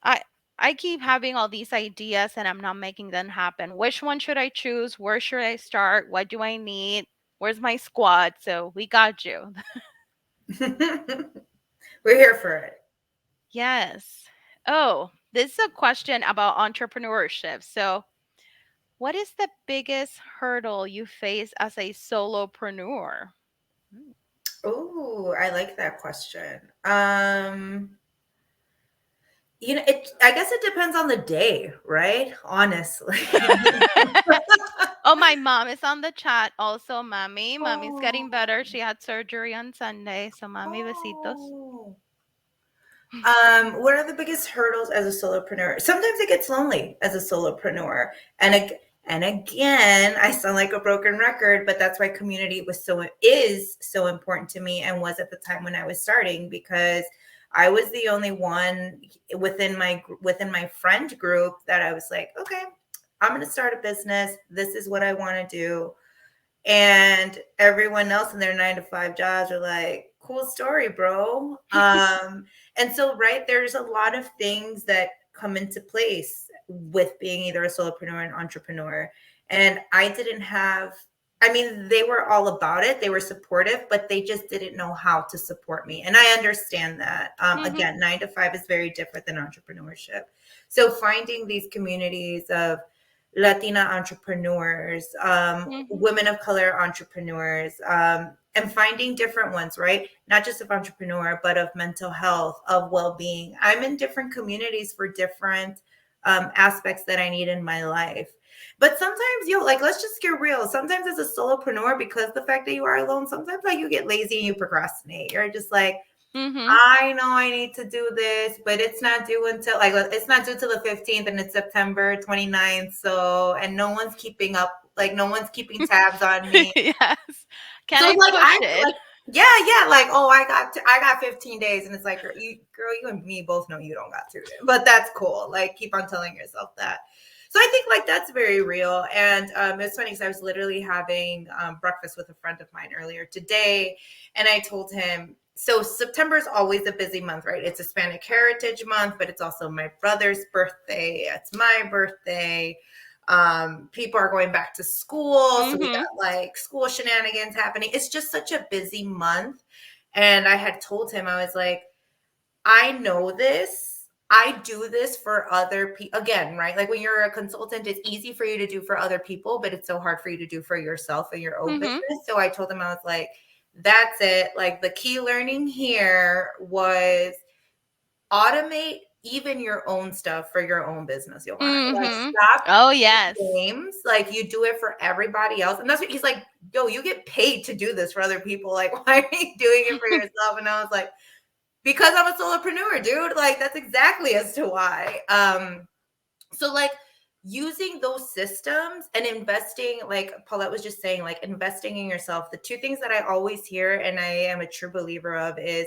[SPEAKER 1] I I keep having all these ideas and I'm not making them happen. Which one should I choose? Where should I start? What do I need? Where's my squad? So we got you.
[SPEAKER 2] We're here for it.
[SPEAKER 1] Yes. Oh, this is a question about entrepreneurship. So, what is the biggest hurdle you face as a solopreneur? Mm.
[SPEAKER 2] Oh, I like that question. It I guess it depends on the day, right? Honestly.
[SPEAKER 1] Oh, my mom is on the chat also, mommy. Mommy's getting
[SPEAKER 2] Oh,
[SPEAKER 1] better. She had surgery on Sunday. So, mommy, besitos.
[SPEAKER 2] oh. What are the biggest hurdles as a solopreneur? Sometimes it gets lonely as a solopreneur. And again, I sound like a broken record, but that's why community is so important to me and was at the time when I was starting because I was the only one within my friend group that I was like, okay, I'm going to start a business. This is what I want to do, and everyone else in their 9 to 5 jobs are like, cool story, bro. And so right, there's a lot of things that come into place with being either a solopreneur or an entrepreneur. And I didn't have, I mean, they were all about it. They were supportive, but they just didn't know how to support me. And I understand that.
[SPEAKER 1] Mhm.
[SPEAKER 2] Again, 9 to 5 is very different than entrepreneurship. So finding these communities of Latina entrepreneurs,
[SPEAKER 1] Mhm.
[SPEAKER 2] women of color entrepreneurs, and finding different ones, right? Not just of entrepreneur, but of mental health, of well being. I'm in different communities for different aspects that I need in my life. But sometimes, like, let's just get real. Sometimes as a solopreneur, because the fact that you are alone, sometimes like you get lazy and you procrastinate. You're just like,
[SPEAKER 1] Mhm.
[SPEAKER 2] I know I need to do this, but it's not due until like it's not due till the 15th and it's September 29th. So, and no one's keeping up, like no one's keeping tabs on me.
[SPEAKER 1] Yes. Can
[SPEAKER 2] So
[SPEAKER 1] I
[SPEAKER 2] like
[SPEAKER 1] push
[SPEAKER 2] I'm
[SPEAKER 1] it?
[SPEAKER 2] like, yeah, like, oh, I got 15 days, and it's like, girl, you and me both know you don't got to, but that's cool. Like, keep on telling yourself that. So I think like that's very real, and it's funny because I was literally having breakfast with a friend of mine earlier today, and I told him. So September is always a busy month, right? It's Hispanic Heritage Month, but it's also my brother's birthday. It's my birthday. People are going back to school, so we got
[SPEAKER 1] Mhm.
[SPEAKER 2] like school shenanigans happening. It's just such a busy month. And I had told him, I was like, I know this. I do this for other people. Again, right? Like when you're a consultant, it's easy for you to do for other people, but it's so hard for you to do for yourself and your own
[SPEAKER 1] Mhm.
[SPEAKER 2] business. So I told him, I was like, that's it. Like the key learning here was automate even your own stuff for your own business, Yovana. Like,
[SPEAKER 1] Mhm.
[SPEAKER 2] stop
[SPEAKER 1] Oh,
[SPEAKER 2] playing
[SPEAKER 1] yes.
[SPEAKER 2] games. Like, you do it for everybody else. And that's what he's like, yo, you get paid to do this for other people. Like, why are you doing it for yourself? And I was like, because I'm a solopreneur, dude. Like, that's exactly as to why. So like using those systems and investing, like Paulette was just saying, like investing in yourself. The two things that I always hear and I am a true believer of is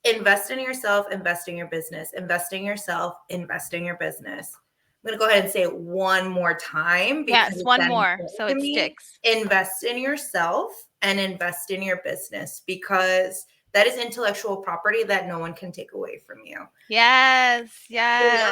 [SPEAKER 2] invest in yourself, invest in your business, invest in yourself, invest in your business. I'm going to go ahead and say it one more time because
[SPEAKER 1] Yes,
[SPEAKER 2] it's
[SPEAKER 1] one
[SPEAKER 2] that
[SPEAKER 1] more
[SPEAKER 2] important
[SPEAKER 1] so
[SPEAKER 2] to
[SPEAKER 1] it
[SPEAKER 2] me.
[SPEAKER 1] sticks.
[SPEAKER 2] Invest in yourself and invest in your business because that is intellectual property that no one can take away from you.
[SPEAKER 1] Yes,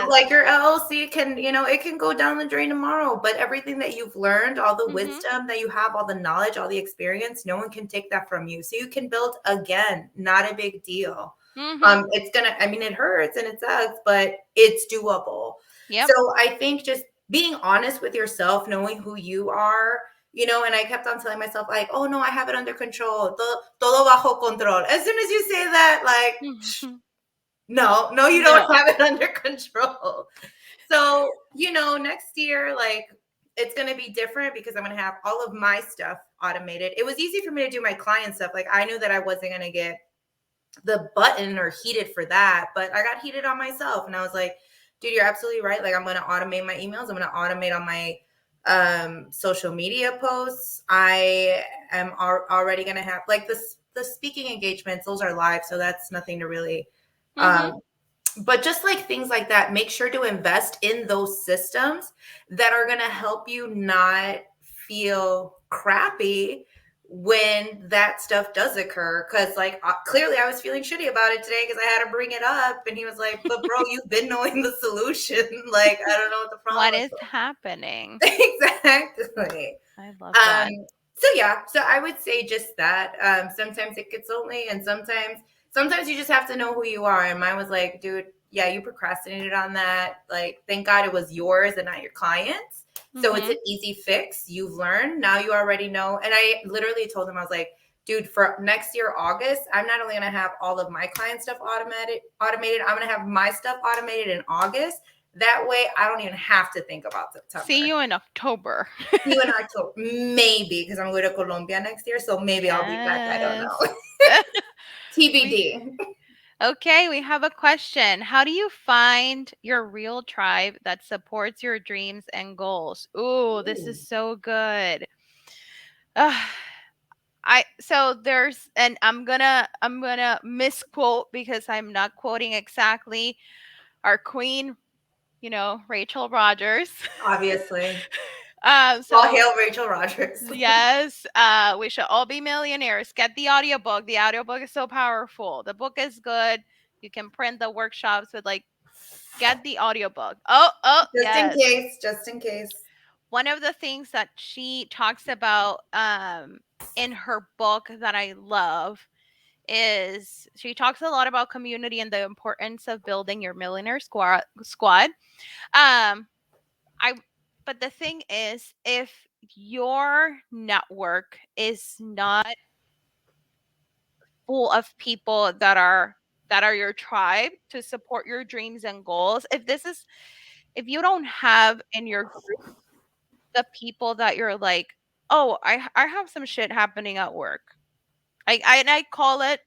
[SPEAKER 2] Like
[SPEAKER 1] yes.
[SPEAKER 2] your LLC can, it can go down the drain tomorrow, but everything that you've learned, all the
[SPEAKER 1] Mhm.
[SPEAKER 2] wisdom that you have, all the knowledge, all the experience, no one can take that from you. So you can build again, not a big deal.
[SPEAKER 1] Mhm.
[SPEAKER 2] It's gonna, I mean, it hurts and it sucks, but it's doable.
[SPEAKER 1] Yep.
[SPEAKER 2] So I think just being honest with yourself, knowing who you are, and I kept on telling myself, like, oh no, I have it under control. Todo bajo control. As soon as you say that, like,
[SPEAKER 1] Mhm.
[SPEAKER 2] no, you don't
[SPEAKER 1] No.
[SPEAKER 2] have it under control. So, next year, like, it's going to be different because I'm going to have all of my stuff automated. It was easy for me to do my client stuff. Like, I knew that I wasn't going to get the button or heated for that, but I got heated on myself. And I was like, dude, you're absolutely right. Like, I'm going to automate my emails. I'm going to automate on my social media posts. I am already going to have like the speaking engagements. Those are live. So that's nothing to really,
[SPEAKER 1] Mhm.
[SPEAKER 2] um, but just like things like that, make sure to invest in those systems that are going to help you not feel crappy when that stuff does occur. Because like clearly I was feeling shitty about it today because I had to bring it up, and he was like, but bro, you've been knowing the solution. Like, I don't know what the
[SPEAKER 1] What
[SPEAKER 2] problem
[SPEAKER 1] is happening?
[SPEAKER 2] is. Exactly.
[SPEAKER 1] I love
[SPEAKER 2] um
[SPEAKER 1] that.
[SPEAKER 2] so yeah, so I would say just that. Sometimes it gets lonely, and sometimes you just have to know who you are. And mine was like, dude, yeah, you procrastinated on that. Like, thank God it was yours and not your clients. So it's an
[SPEAKER 1] Mhm.
[SPEAKER 2] easy fix. You've learned. Now you already know. And I literally told him, I was like, dude, for next year, August, I'm not only gonna have all of my client stuff automated, I'm gonna have my stuff automated in August. That way I don't even have to think about
[SPEAKER 1] See
[SPEAKER 2] September.
[SPEAKER 1] you in October.
[SPEAKER 2] See you in October, maybe, because I'm going to Colombia next year, so maybe I'll be back. I don't
[SPEAKER 1] Yes.
[SPEAKER 2] know.
[SPEAKER 1] We
[SPEAKER 2] TBD.
[SPEAKER 1] Okay, we have a question. How do you find your real tribe that supports your dreams and goals? Ooh, this is
[SPEAKER 2] Ooh,
[SPEAKER 1] so good. Ugh, I so there's and I'm gonna misquote because I'm not quoting exactly our queen, Rachel Rogers.
[SPEAKER 2] obviously. All
[SPEAKER 1] So
[SPEAKER 2] hail Rachel Rogers.
[SPEAKER 1] yes, we should all be millionaires. Get the audiobook. The audiobook is so powerful. The book is good. You can print the workshops with like Get the audiobook. Oh,
[SPEAKER 2] Just in
[SPEAKER 1] yes.
[SPEAKER 2] case, just in case.
[SPEAKER 1] One of the things that she talks about in her book that I love is she talks a lot about community and the importance of building your millionaire squad. Um, I but the thing is, if your network is not full of people that are your tribe to support your dreams and goals, if you don't have in your group the people that you're like, oh, I have some shit happening at work. I call it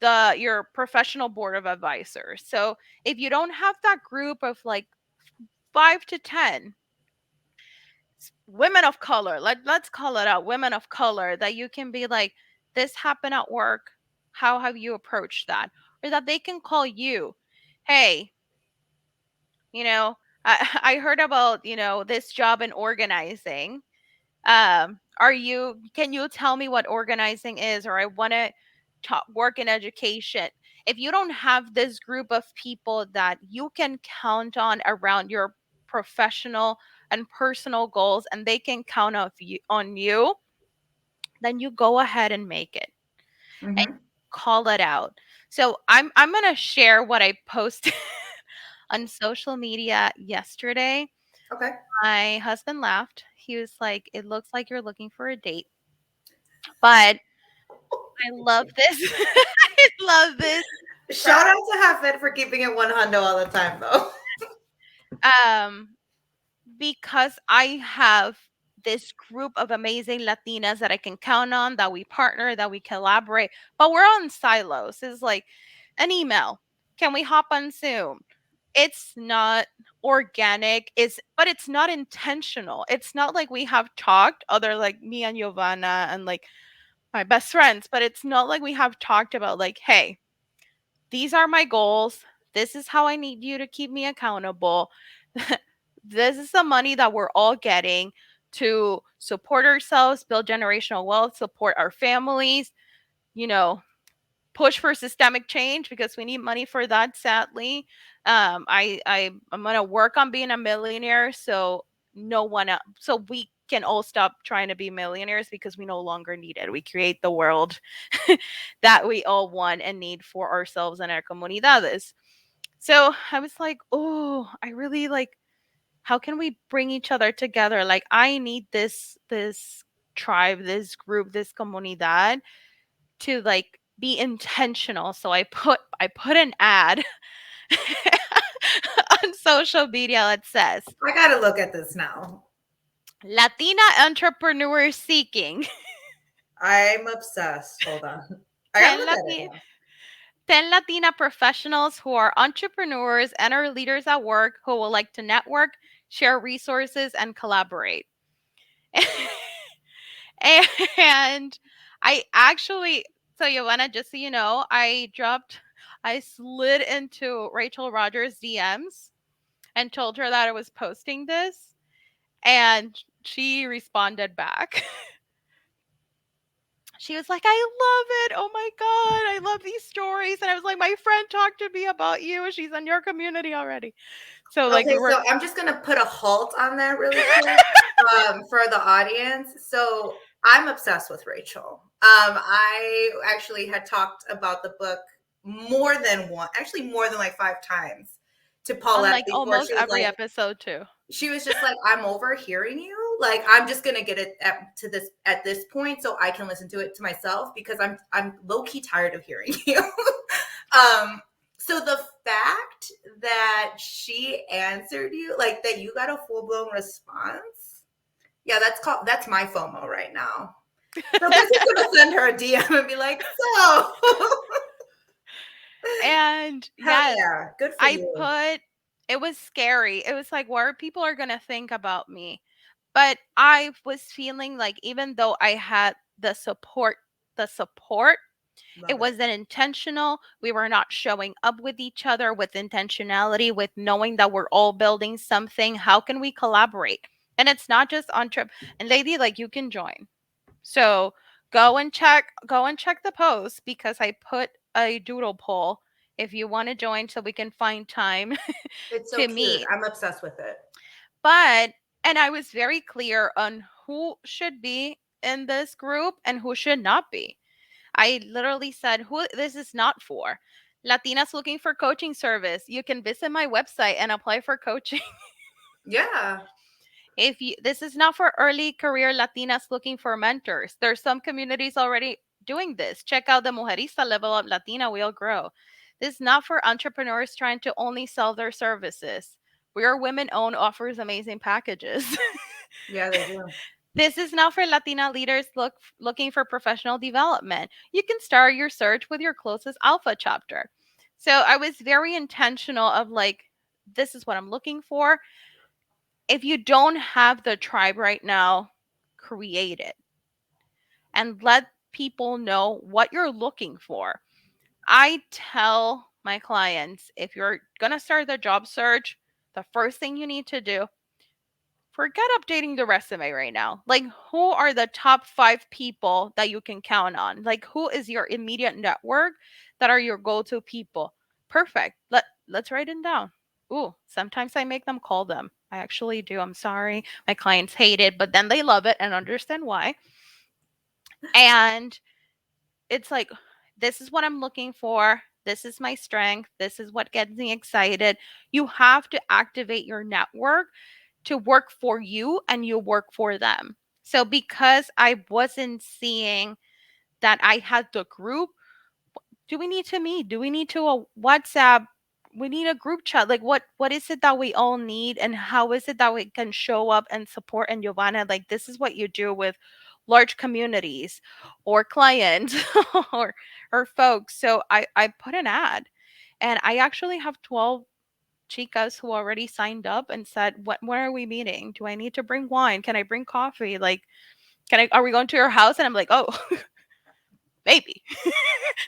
[SPEAKER 1] the your professional board of advisors. So if you don't have that group of like 5 to 10 women of color, let's call it out, women of color, that you can be like, this happened at work. How have you approached that? Or that they can call you, hey, you know, I heard about, this job in organizing. Are you can you tell me what organizing is, or I want to work in education. If you don't have this group of people that you can count on around your professional and personal goals, and they can count on you, then you go ahead and make it and
[SPEAKER 2] Mm-hmm.
[SPEAKER 1] call it out. So I'm going to share what I posted on social media yesterday.
[SPEAKER 2] Okay.
[SPEAKER 1] My husband laughed. He was like, it looks like you're looking for a date. But I love this. I love this.
[SPEAKER 2] Shout out to Hafed for keeping it 100 all the time, though.
[SPEAKER 1] Um, because I have this group of amazing Latinas that I can count on, that we partner, that we collaborate, but we're on silos. It's like an email. Can we hop on Zoom? It's not organic. But it's not intentional. It's not like we have talked, other like me and Yovana and like my best friends, but it's not like we have talked about like, hey, these are my goals. This is how I need you to keep me accountable. This is the money that we're all getting to support ourselves, build generational wealth, support our families, you know, push for systemic change because we need money for that, sadly. I'm gonna work on being a millionaire so no one else, so we can all stop trying to be millionaires because we no longer need it. We create the world that we all want and need for ourselves and our comunidades. So I was like, oh, I really like, how can we bring each other together? Like, I need this tribe, this group, this comunidad to like be intentional. So I put an ad on social media that says
[SPEAKER 2] I gotta look at this now.
[SPEAKER 1] Latina entrepreneurs seeking
[SPEAKER 2] I'm obsessed. Hold on. I gotta
[SPEAKER 1] 10
[SPEAKER 2] look at it
[SPEAKER 1] Latina
[SPEAKER 2] now.
[SPEAKER 1] 10 Latina professionals who are entrepreneurs and are leaders at work who will like to network, share resources, and collaborate. And I actually, so Yovana, just so you know, I slid into Rachel Rogers' DMs and told her that I was posting this, and she responded back. She was like, I love it. Oh my God, I love these stories. And I was like, my friend talked to me about you. She's in your community already. So, like,
[SPEAKER 2] Okay,
[SPEAKER 1] we were.
[SPEAKER 2] so I'm just gonna put a halt on that really quick for the audience. So I'm obsessed with Rachel. I actually had talked about the book more than one, actually more than like 5 times to
[SPEAKER 1] On
[SPEAKER 2] Paulette
[SPEAKER 1] like
[SPEAKER 2] before
[SPEAKER 1] almost every episode, too.
[SPEAKER 2] she was just like, I'm overhearing you. Like, I'm just gonna get it at this point so I can listen to it to myself because I'm low key tired of hearing you. um, so the fact that she answered you, like that you got a full blown response, yeah, that's my FOMO right now. So this is gonna send her a DM and be like, so
[SPEAKER 1] And
[SPEAKER 2] hell
[SPEAKER 1] yes,
[SPEAKER 2] yeah, good for
[SPEAKER 1] I
[SPEAKER 2] you.
[SPEAKER 1] put, it was scary. It was like, what are people are going to think about me? But I was feeling like, even though I had the support,
[SPEAKER 2] Love
[SPEAKER 1] it
[SPEAKER 2] it.
[SPEAKER 1] wasn't intentional. We were not showing up with each other with intentionality, with knowing that we're all building something. How can we collaborate? And it's not just on trip. And lady, like, you can join. So go and check the post because I put a doodle poll if you want to join so we can find time
[SPEAKER 2] It's so
[SPEAKER 1] to
[SPEAKER 2] cute.
[SPEAKER 1] meet.
[SPEAKER 2] I'm obsessed with it.
[SPEAKER 1] But, and I was very clear on who should be in this group and who should not be. I literally said, who this is not for. Latinas looking for coaching service. You can visit my website and apply for coaching.
[SPEAKER 2] Yeah.
[SPEAKER 1] If you, this is not for early career Latinas looking for mentors. There's some communities already doing this. Check out the Mujerista Level Up Latina, we'll grow. This is not for entrepreneurs trying to only sell their services. We are women owned, offers amazing packages.
[SPEAKER 2] Yeah, they do.
[SPEAKER 1] This is now for Latina leaders looking for professional development. You can start your search with your closest alpha chapter. So I was very intentional of like, this is what I'm looking for. If you don't have the tribe right now, create it and let people know what you're looking for. I tell my clients, if you're going to start the job search, the first thing you need to do, forget updating the resume right now. Like, who are the top 5 people that you can count on? Like, who is your immediate network that are your go-to people? Perfect. Let's write it down. Ooh, sometimes I make them call them. I actually do. I'm sorry. My clients hate it, but then they love it and understand why. And it's like, this is what I'm looking for. This is my strength. This is what gets me excited. You have to activate your network to work for you and you work for them. So because I wasn't seeing that I had the group, do we need to meet? Do we need to a WhatsApp? We need a group chat. Like what is it that we all need and how is it that we can show up and support? And Yovana, like this is what you do with large communities or clients or or folks. So I put an ad and I actually have 12 chicas who already signed up and said, "What? When are we meeting? Do I need to bring wine? Can I bring coffee? Like, can I? Are we going to your house?" And I'm like, "Oh, maybe,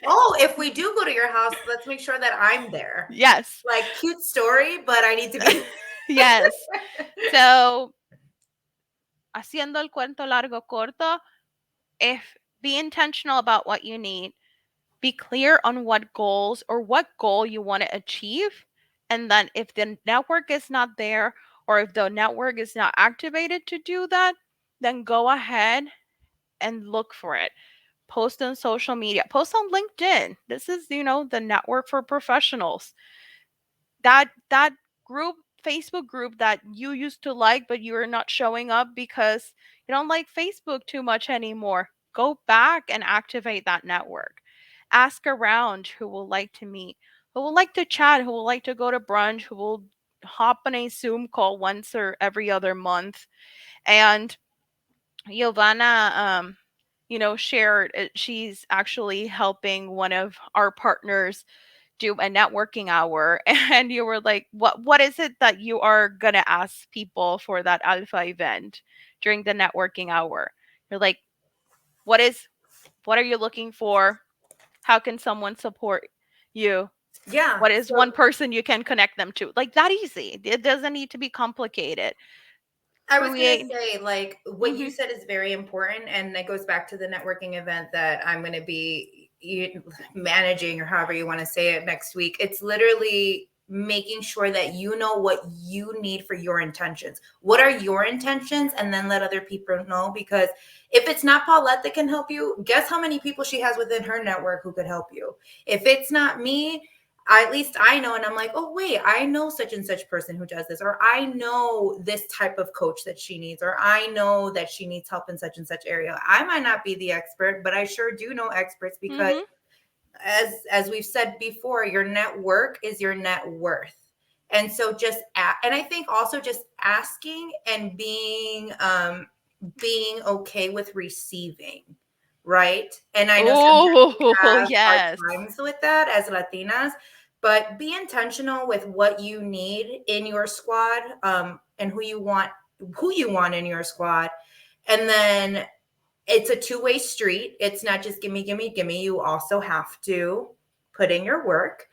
[SPEAKER 2] Oh, if we do go to your house, let's make sure that I'm there.
[SPEAKER 1] yes,
[SPEAKER 2] Like, cute story, but I need to be.
[SPEAKER 1] yes." So, haciendo el cuento largo corto, if be intentional about what you need, be clear on what goals or what goal you want to achieve, and then if the network is not there or if the network is not activated to do that, then go ahead and look for it. Post on social media, post on LinkedIn. This is, the network for professionals. That group, Facebook group that you used to like, but you are not showing up because you don't like Facebook too much anymore. Go back and activate that network. Ask around who will like to meet, who will like to chat, who will like to go to brunch, who will hop on a Zoom call once or every other month. And Yovana, shared she's actually helping one of our partners do a networking hour. And you were like, what is it that you are gonna ask people for that alpha event during the networking hour? You're like, what is what are you looking for? How can someone support you?
[SPEAKER 2] Yeah.
[SPEAKER 1] What is
[SPEAKER 2] So
[SPEAKER 1] one person you can connect them to? Like that easy. It doesn't need to be complicated.
[SPEAKER 2] I was going to
[SPEAKER 1] Create.
[SPEAKER 2] say, like, what you
[SPEAKER 1] Hmm.
[SPEAKER 2] said is very important. And it goes back to the networking event that I'm going to be managing, or however you want to say it, next week. It's literally making sure that you know what you need for your intentions. What are your intentions? And then let other people know. Because if it's not Paulette that can help you, guess how many people she has within her network who could help you? If it's not me, at least I know, and I'm like, oh wait, I know such and such person who does this, or I know this type of coach that she needs, or I know that she needs help in such and such area. I might not be the expert, but I sure do know experts, because
[SPEAKER 1] Hmm.
[SPEAKER 2] as we've said before, your network is your net worth. And so and I think also just asking and being okay with receiving, right? And I know sometimes we
[SPEAKER 1] Oh,
[SPEAKER 2] have hard
[SPEAKER 1] yes.
[SPEAKER 2] times with that as Latinas, but be intentional with what you need in your squad, and who you want in your squad. And then it's a two-way street. It's not just gimme, gimme, gimme. You also have to put in your work.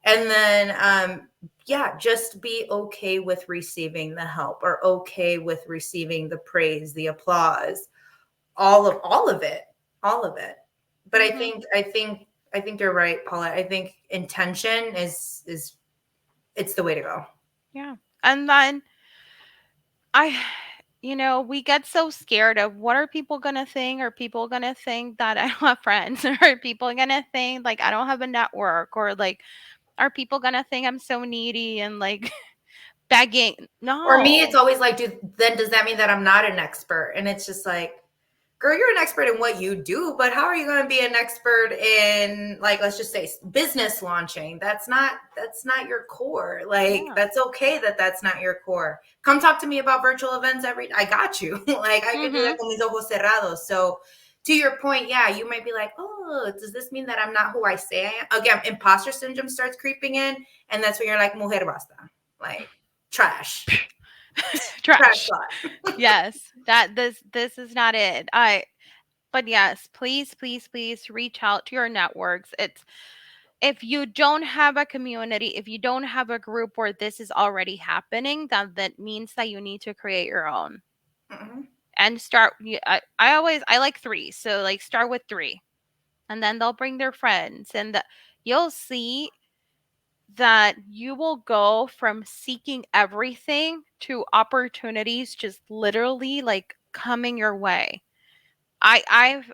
[SPEAKER 2] And then yeah, just be okay with receiving the help, or okay with receiving the praise, the applause, all of it. All of it. But I
[SPEAKER 1] Hmm.
[SPEAKER 2] think I think you're right, Paulette. I think intention is it's the way to go.
[SPEAKER 1] Yeah. And then I we get so scared of what are people gonna think? Are people gonna think that I don't have friends? Or are people gonna think like I don't have a network? Or like are people gonna think I'm so needy and like begging?
[SPEAKER 2] Or me, it's
[SPEAKER 1] No.
[SPEAKER 2] always like, then does that mean that I'm not an expert? And it's just like, girl, you're an expert in what you do, but how are you going to be an expert in, like, let's just say business launching? That's not your core. Like,
[SPEAKER 1] Yeah.
[SPEAKER 2] that's okay that that's not your core. Come talk to me about virtual events I got you. Like, I can do that
[SPEAKER 1] Mhm.
[SPEAKER 2] con mis ojos cerrados. So to your point, yeah, you might be like, oh, does this mean that I'm not who I say I am? Again, imposter syndrome starts creeping in, and that's when you're like, mujer basta. Like, trash. Trash
[SPEAKER 1] Trash.
[SPEAKER 2] thought.
[SPEAKER 1] Yes. That this is not it. I But yes, please, please, please reach out to your networks. It's if you don't have a community, if you don't have a group where this is already happening, then that means that you need to create your own
[SPEAKER 2] Mhm.
[SPEAKER 1] and start. I like three, so like start with three, and then they'll bring their friends, and you'll see that you will go from seeking everything to opportunities just literally like coming your way. I've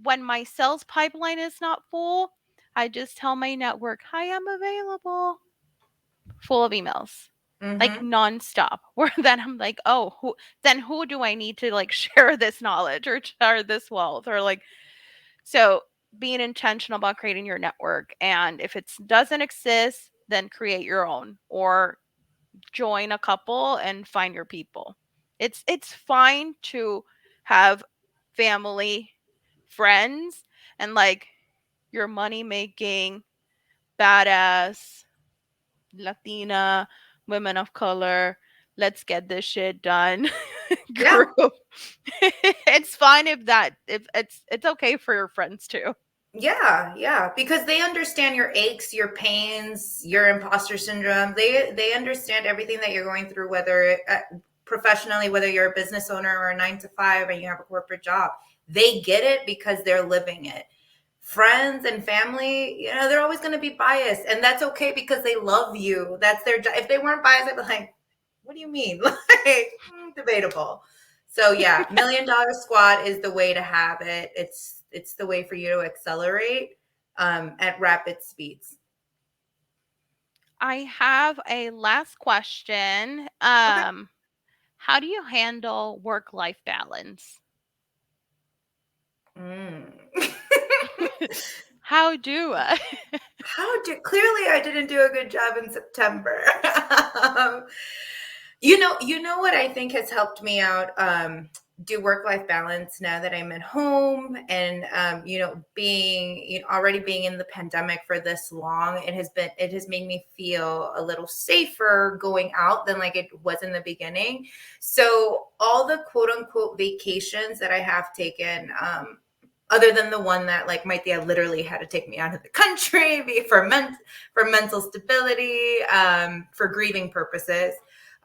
[SPEAKER 1] when my sales pipeline is not full, I just tell my network, "Hi, I'm available." Full of emails. Like
[SPEAKER 2] Mhm.
[SPEAKER 1] nonstop. Where then I'm like, "Oh, who do I need to like share this knowledge or share this wealth or like so being intentional about creating your network and if it doesn't exist, then create your own or join a couple and find your people. It's fine to have family, friends, and like your money making, badass, Latina, women of color, let's get this shit done
[SPEAKER 2] Yeah.
[SPEAKER 1] group. It's fine if it's okay for your friends too.
[SPEAKER 2] Yeah, yeah, because they understand your aches, your pains, your imposter syndrome. They understand everything that you're going through, whether professionally, whether you're a business owner or a 9 to 5 and you have a corporate job. They get it because they're living it. Friends and family, they're always going to be biased, and that's okay because they love you. That's their job. If they weren't biased, I'd be like, "What do you mean?" Like, debatable. So yeah, $1 million squad is the way to have it. It's the way for you to accelerate at rapid speeds.
[SPEAKER 1] I have a last question.
[SPEAKER 2] Okay.
[SPEAKER 1] How do you handle work-life balance?
[SPEAKER 2] Mm.
[SPEAKER 1] How do I?
[SPEAKER 2] Clearly I didn't do a good job in September. um, you know what I think has helped me out, do work-life balance now that I'm at home and being already being in the pandemic for this long, it has made me feel a little safer going out than like it was in the beginning. So all the quote unquote vacations that I have taken, other than the one that like my dad literally had to take me out of the country for mental stability, for grieving purposes.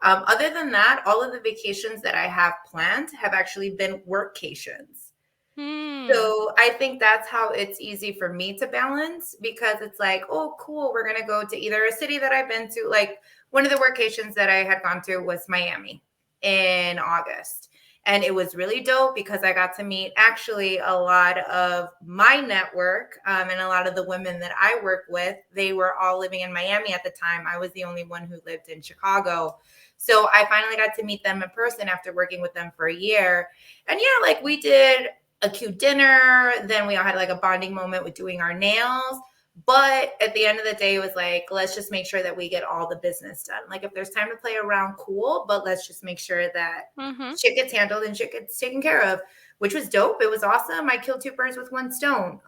[SPEAKER 2] Other than that, all of the vacations that I have planned have actually been workcations.
[SPEAKER 1] Hmm.
[SPEAKER 2] So I think that's how it's easy for me to balance because it's like, oh, cool, we're going to go to either a city that I've been to. Like one of the workations that I had gone to was Miami in August. And it was really dope because I got to meet actually a lot of my network, and a lot of the women that I work with. They were all living in Miami at the time. I was the only one who lived in Chicago. So I finally got to meet them in person after working with them for a year. And yeah, like we did a cute dinner. Then we all had like a bonding moment with doing our nails. But at the end of the day, it was like, let's just make sure that we get all the business done. Like, if there's time to play around, cool. But let's just make sure that
[SPEAKER 1] Mm-hmm.
[SPEAKER 2] shit gets handled and shit gets taken care of, which was dope. It was awesome. I killed two birds with one stone.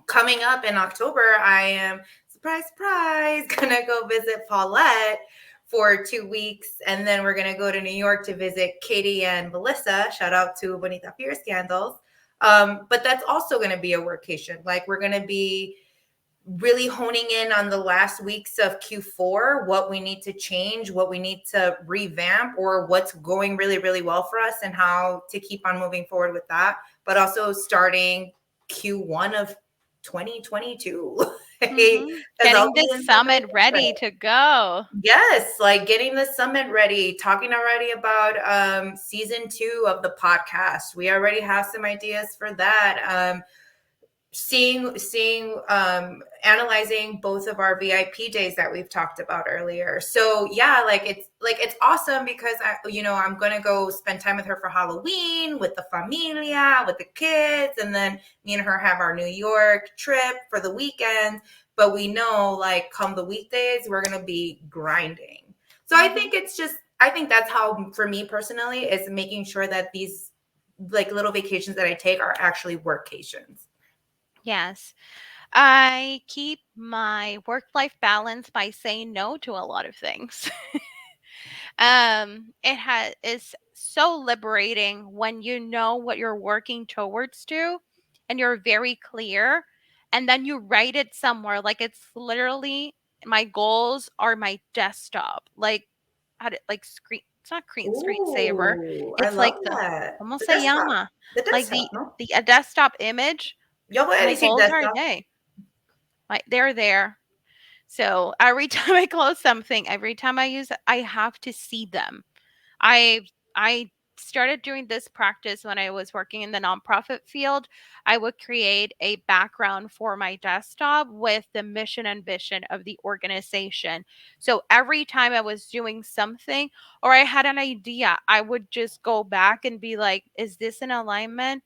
[SPEAKER 2] Coming up in October, I am, surprise, surprise, gonna go visit Paulette for 2 weeks. And then we're gonna go to New York to visit Katie and Melissa. Shout out to Bonita Fear Scandals. But that's also gonna be a workation. Like we're gonna be really honing in on the last weeks of Q4, what we need to change, what we need to revamp, or what's going really, really well for us and how to keep on moving forward with that. But also starting Q1 of 2022.
[SPEAKER 1] Mhm.
[SPEAKER 2] Because I'll
[SPEAKER 1] Getting
[SPEAKER 2] be
[SPEAKER 1] this
[SPEAKER 2] in so many
[SPEAKER 1] summit ready
[SPEAKER 2] different.
[SPEAKER 1] to go.
[SPEAKER 2] Yes, like getting the summit ready, talking already about season 2 of the podcast. We already have some ideas for that. Seeing analyzing both of our VIP days that we've talked about earlier. So yeah, it's awesome because I'm gonna go spend time with her for Halloween, with the familia, with the kids, and then me and her have our New York trip for the weekend. But we know, like, come the weekdays, we're gonna be grinding. So
[SPEAKER 1] Mhm.
[SPEAKER 2] I think that's how, for me personally, is making sure that these like little vacations that I take are actually workations.
[SPEAKER 1] Yes. I keep my work-life balance by saying no to a lot of things. Is so liberating when you know what you're working towards to and you're very clear and then you write it somewhere. Like, it's literally, my goals are my desktop. Like, like screen, it's not screensaver.
[SPEAKER 2] Ooh, I
[SPEAKER 1] It's
[SPEAKER 2] love
[SPEAKER 1] like the,
[SPEAKER 2] that.
[SPEAKER 1] ¿cómo
[SPEAKER 2] The
[SPEAKER 1] se
[SPEAKER 2] desktop.
[SPEAKER 1] llama?
[SPEAKER 2] The
[SPEAKER 1] Like
[SPEAKER 2] desktop, ¿no?
[SPEAKER 1] a desktop image.
[SPEAKER 2] Yo voy a
[SPEAKER 1] My
[SPEAKER 2] decir
[SPEAKER 1] goals are a
[SPEAKER 2] desktop.
[SPEAKER 1] day. Like, they're there. So every time I close something, every time I use it, I have to see them. I I started doing this practice when I was working in the nonprofit field. I would create a background for my desktop with the mission and vision of the organization. So every time I was doing something or I had an idea, I would just go back and be like, is this in alignment?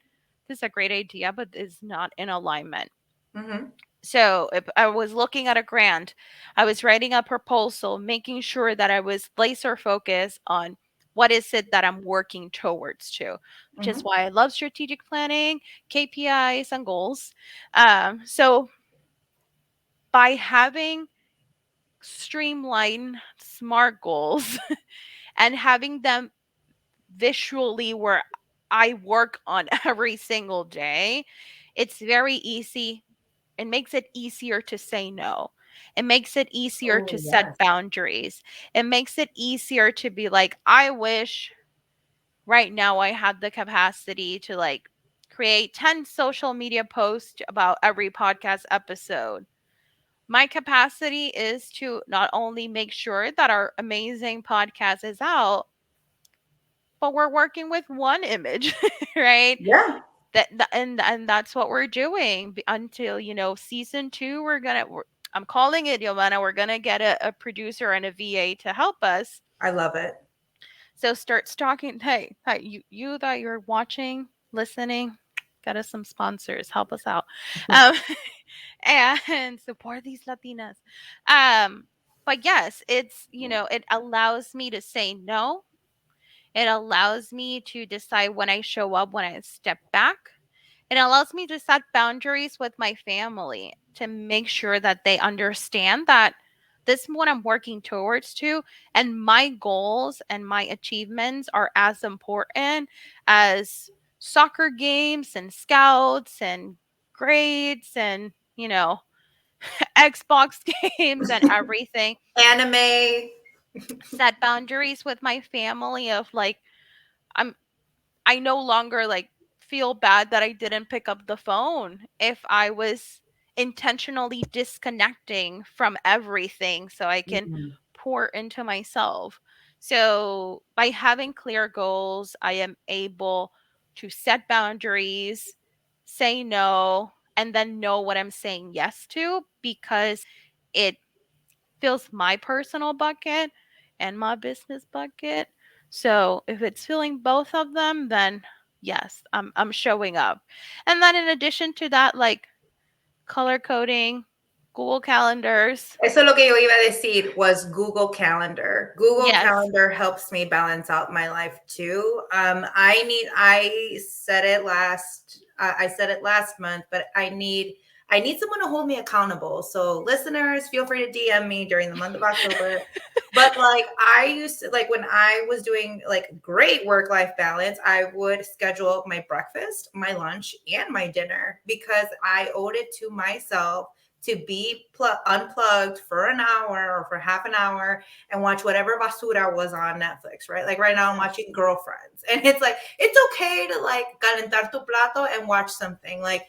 [SPEAKER 1] This is a great idea, but it's not in alignment.
[SPEAKER 2] Mm-hmm.
[SPEAKER 1] So if I was looking at a grant, I was writing a proposal, making sure that I was laser focused on what is it that I'm working towards to, which is
[SPEAKER 2] Mm-hmm.
[SPEAKER 1] why I love strategic planning, KPIs, and goals. So by having streamlined SMART goals and having them visually where I work on every single day, it's very easy. It makes it easier to say no. It makes it easier
[SPEAKER 2] Oh,
[SPEAKER 1] to set
[SPEAKER 2] yes.
[SPEAKER 1] boundaries. It makes it easier to be like, I wish right now I had the capacity to like create 10 social media posts about every podcast episode. My capacity is to not only make sure that our amazing podcast is out, but we're working with one image, right?
[SPEAKER 2] Yeah,
[SPEAKER 1] And that's what we're doing until season 2. I'm calling it, Yovana. We're gonna get a producer and a VA to help us.
[SPEAKER 2] I love it.
[SPEAKER 1] So start stalking. Hey, you that you're watching, listening, get us some sponsors. Help us out, um, and support these Latinas. Um, but yes, it allows me to say no. It allows me to decide when I show up, when I step back. It allows me to set boundaries with my family to make sure that they understand that this is what I'm working towards to, and my goals and my achievements are as important as soccer games and scouts and grades and Xbox games and everything.
[SPEAKER 2] Anime.
[SPEAKER 1] Set boundaries with my family of like, I'm I no longer like feel bad that I didn't pick up the phone if I was intentionally disconnecting from everything so I can
[SPEAKER 2] Mhm.
[SPEAKER 1] pour into myself. So by having clear goals, I am able to set boundaries, say no, and then know what I'm saying yes to because it fills my personal bucket and my business bucket. So if it's filling both of them, then yes, I'm showing up. And then in addition to that, like color coding, Google calendars.
[SPEAKER 2] Eso es lo que yo iba a decir was Google Calendar. Google
[SPEAKER 1] Yes.
[SPEAKER 2] Calendar helps me balance out my life too. I said it last month, but I need someone to hold me accountable. So listeners, feel free to DM me during the month of October. But like I used to, like when I was doing like great work-life balance, I would schedule my breakfast, my lunch, and my dinner because I owed it to myself to be unplugged for an hour or for half an hour and watch whatever basura was on Netflix, right? Like right now I'm
[SPEAKER 1] Yes.
[SPEAKER 2] watching Girlfriends and it's like, it's okay to like calentar tu plato and watch something. Like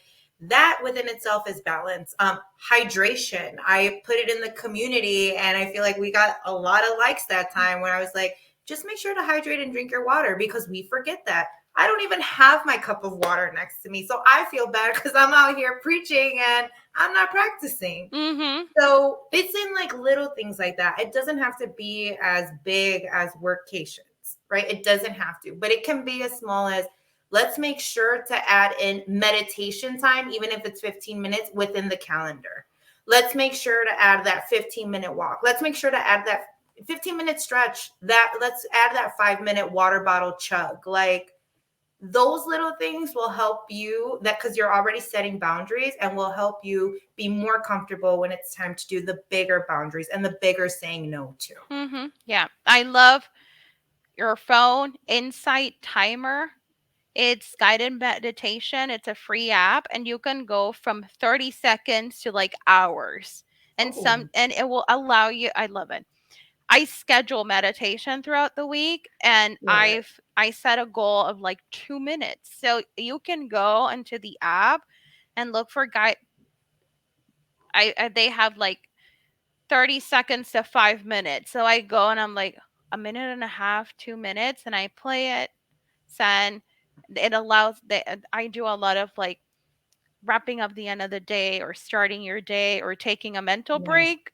[SPEAKER 2] That within itself is balance. Hydration. I put it in the community, and I feel like we got a lot of likes that time when I was like, just make sure to hydrate and drink your water, because we forget that. I don't even have my cup of water next to me. So I feel bad because I'm out here preaching and I'm not practicing.
[SPEAKER 1] Mm-hmm.
[SPEAKER 2] So it's in like little things like that. It doesn't have to be as big as workations, right? It doesn't have to, but it can be as small as, let's make sure to add in meditation time, even if it's 15 minutes within the calendar. Let's make sure to add that 15-minute walk. Let's make sure to add that 15-minute stretch. Let's add that 5-minute water bottle chug. Like, those little things will help you, that because you're already setting boundaries, and will help you be more comfortable when it's time to do the bigger boundaries and the bigger saying no to.
[SPEAKER 1] Mm-hmm. Yeah. I love your phone insight timer. It's guided meditation. It's a free app, and you can go from 30 seconds to like hours.
[SPEAKER 2] Oh,
[SPEAKER 1] And it will allow you, I love it. I schedule meditation throughout the week, and
[SPEAKER 2] love it.
[SPEAKER 1] I set a goal of like 2 minutes. So you can go into the app and look for guide. They have like 30 seconds to 5 minutes. So I go and I'm like a minute and a half, 2 minutes, and I play it. Send. It allows that I do a lot of like wrapping up the end of the day or starting your day or taking a mental
[SPEAKER 2] Yes.
[SPEAKER 1] break,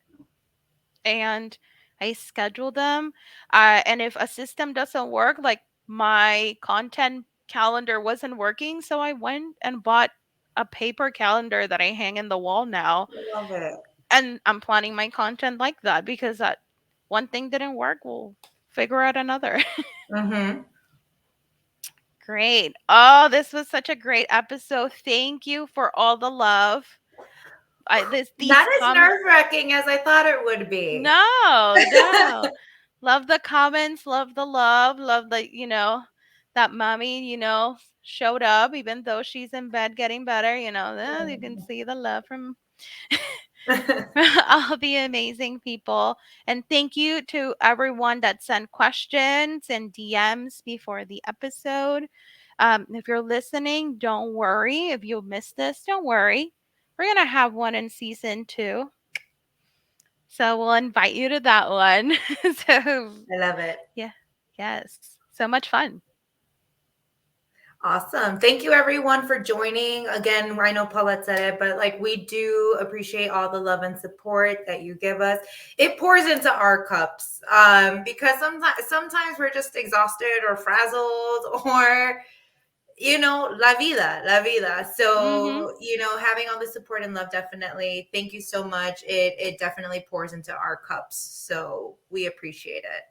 [SPEAKER 1] and I schedule them. And if a system doesn't work, like my content calendar wasn't working, so I went and bought a paper calendar that I hang in the wall now,
[SPEAKER 2] I love it.
[SPEAKER 1] and I'm planning my content like that because that one thing didn't work, we'll figure out another.
[SPEAKER 2] Mm-hmm.
[SPEAKER 1] Great. Oh, this was such a great episode. Thank you for all the love. These
[SPEAKER 2] Not as
[SPEAKER 1] comments.
[SPEAKER 2] nerve-wracking as I thought it would be.
[SPEAKER 1] No, no. Love the comments, love the love the, that mommy, showed up even though she's in bed getting better, you can see the love from all the amazing people. And thank you to everyone that sent questions and DMs before the episode. If you're listening, don't worry. If you missed this, don't worry. We're going to have one in season 2. So we'll invite you to that one. So,
[SPEAKER 2] I love it.
[SPEAKER 1] yeah, yes. So much fun.
[SPEAKER 2] Awesome. Thank you everyone for joining. Again, I know Paulette said it, but like, we do appreciate all the love and support that you give us. It pours into our cups. Because sometimes we're just exhausted or frazzled, or la vida.
[SPEAKER 1] Mhm.
[SPEAKER 2] So, having all the support and love, definitely. Thank you so much. It definitely pours into our cups. So we appreciate it.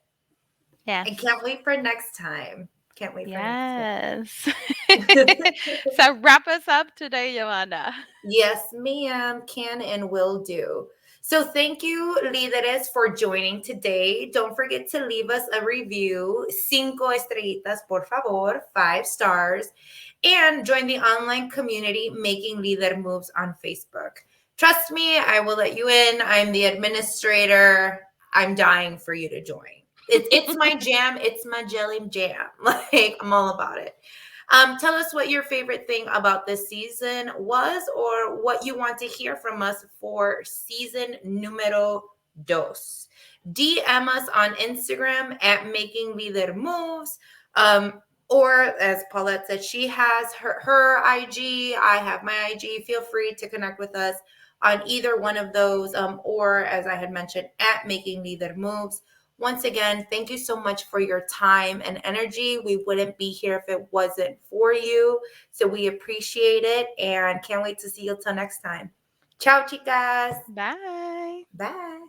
[SPEAKER 2] And
[SPEAKER 1] Yes.
[SPEAKER 2] can't wait for next time. Can't wait for next
[SPEAKER 1] Yes.
[SPEAKER 2] time.
[SPEAKER 1] So wrap us up today, Yovana.
[SPEAKER 2] Yes, ma'am, can and will do. So thank you, Lideres, for joining today. Don't forget to leave us a review, 5 estrellitas, por favor, 5 stars, and join the online community Making Leader Moves on Facebook. Trust me, I will let you in. I'm the administrator. I'm dying for you to join. It's my jam. It's my jelly jam. Like, I'm all about it. Tell us what your favorite thing about this season was, or what you want to hear from us for season numero dos. DM us on Instagram at Making Leader Moves. Or as Paulette said, she has her IG. I have my IG. Feel free to connect with us on either one of those, or as I had mentioned, at Making Leader Moves. Once again, thank you so much for your time and energy. We wouldn't be here if it wasn't for you. So we appreciate it and can't wait to see you till next time. Ciao, chicas.
[SPEAKER 1] Bye.
[SPEAKER 2] Bye.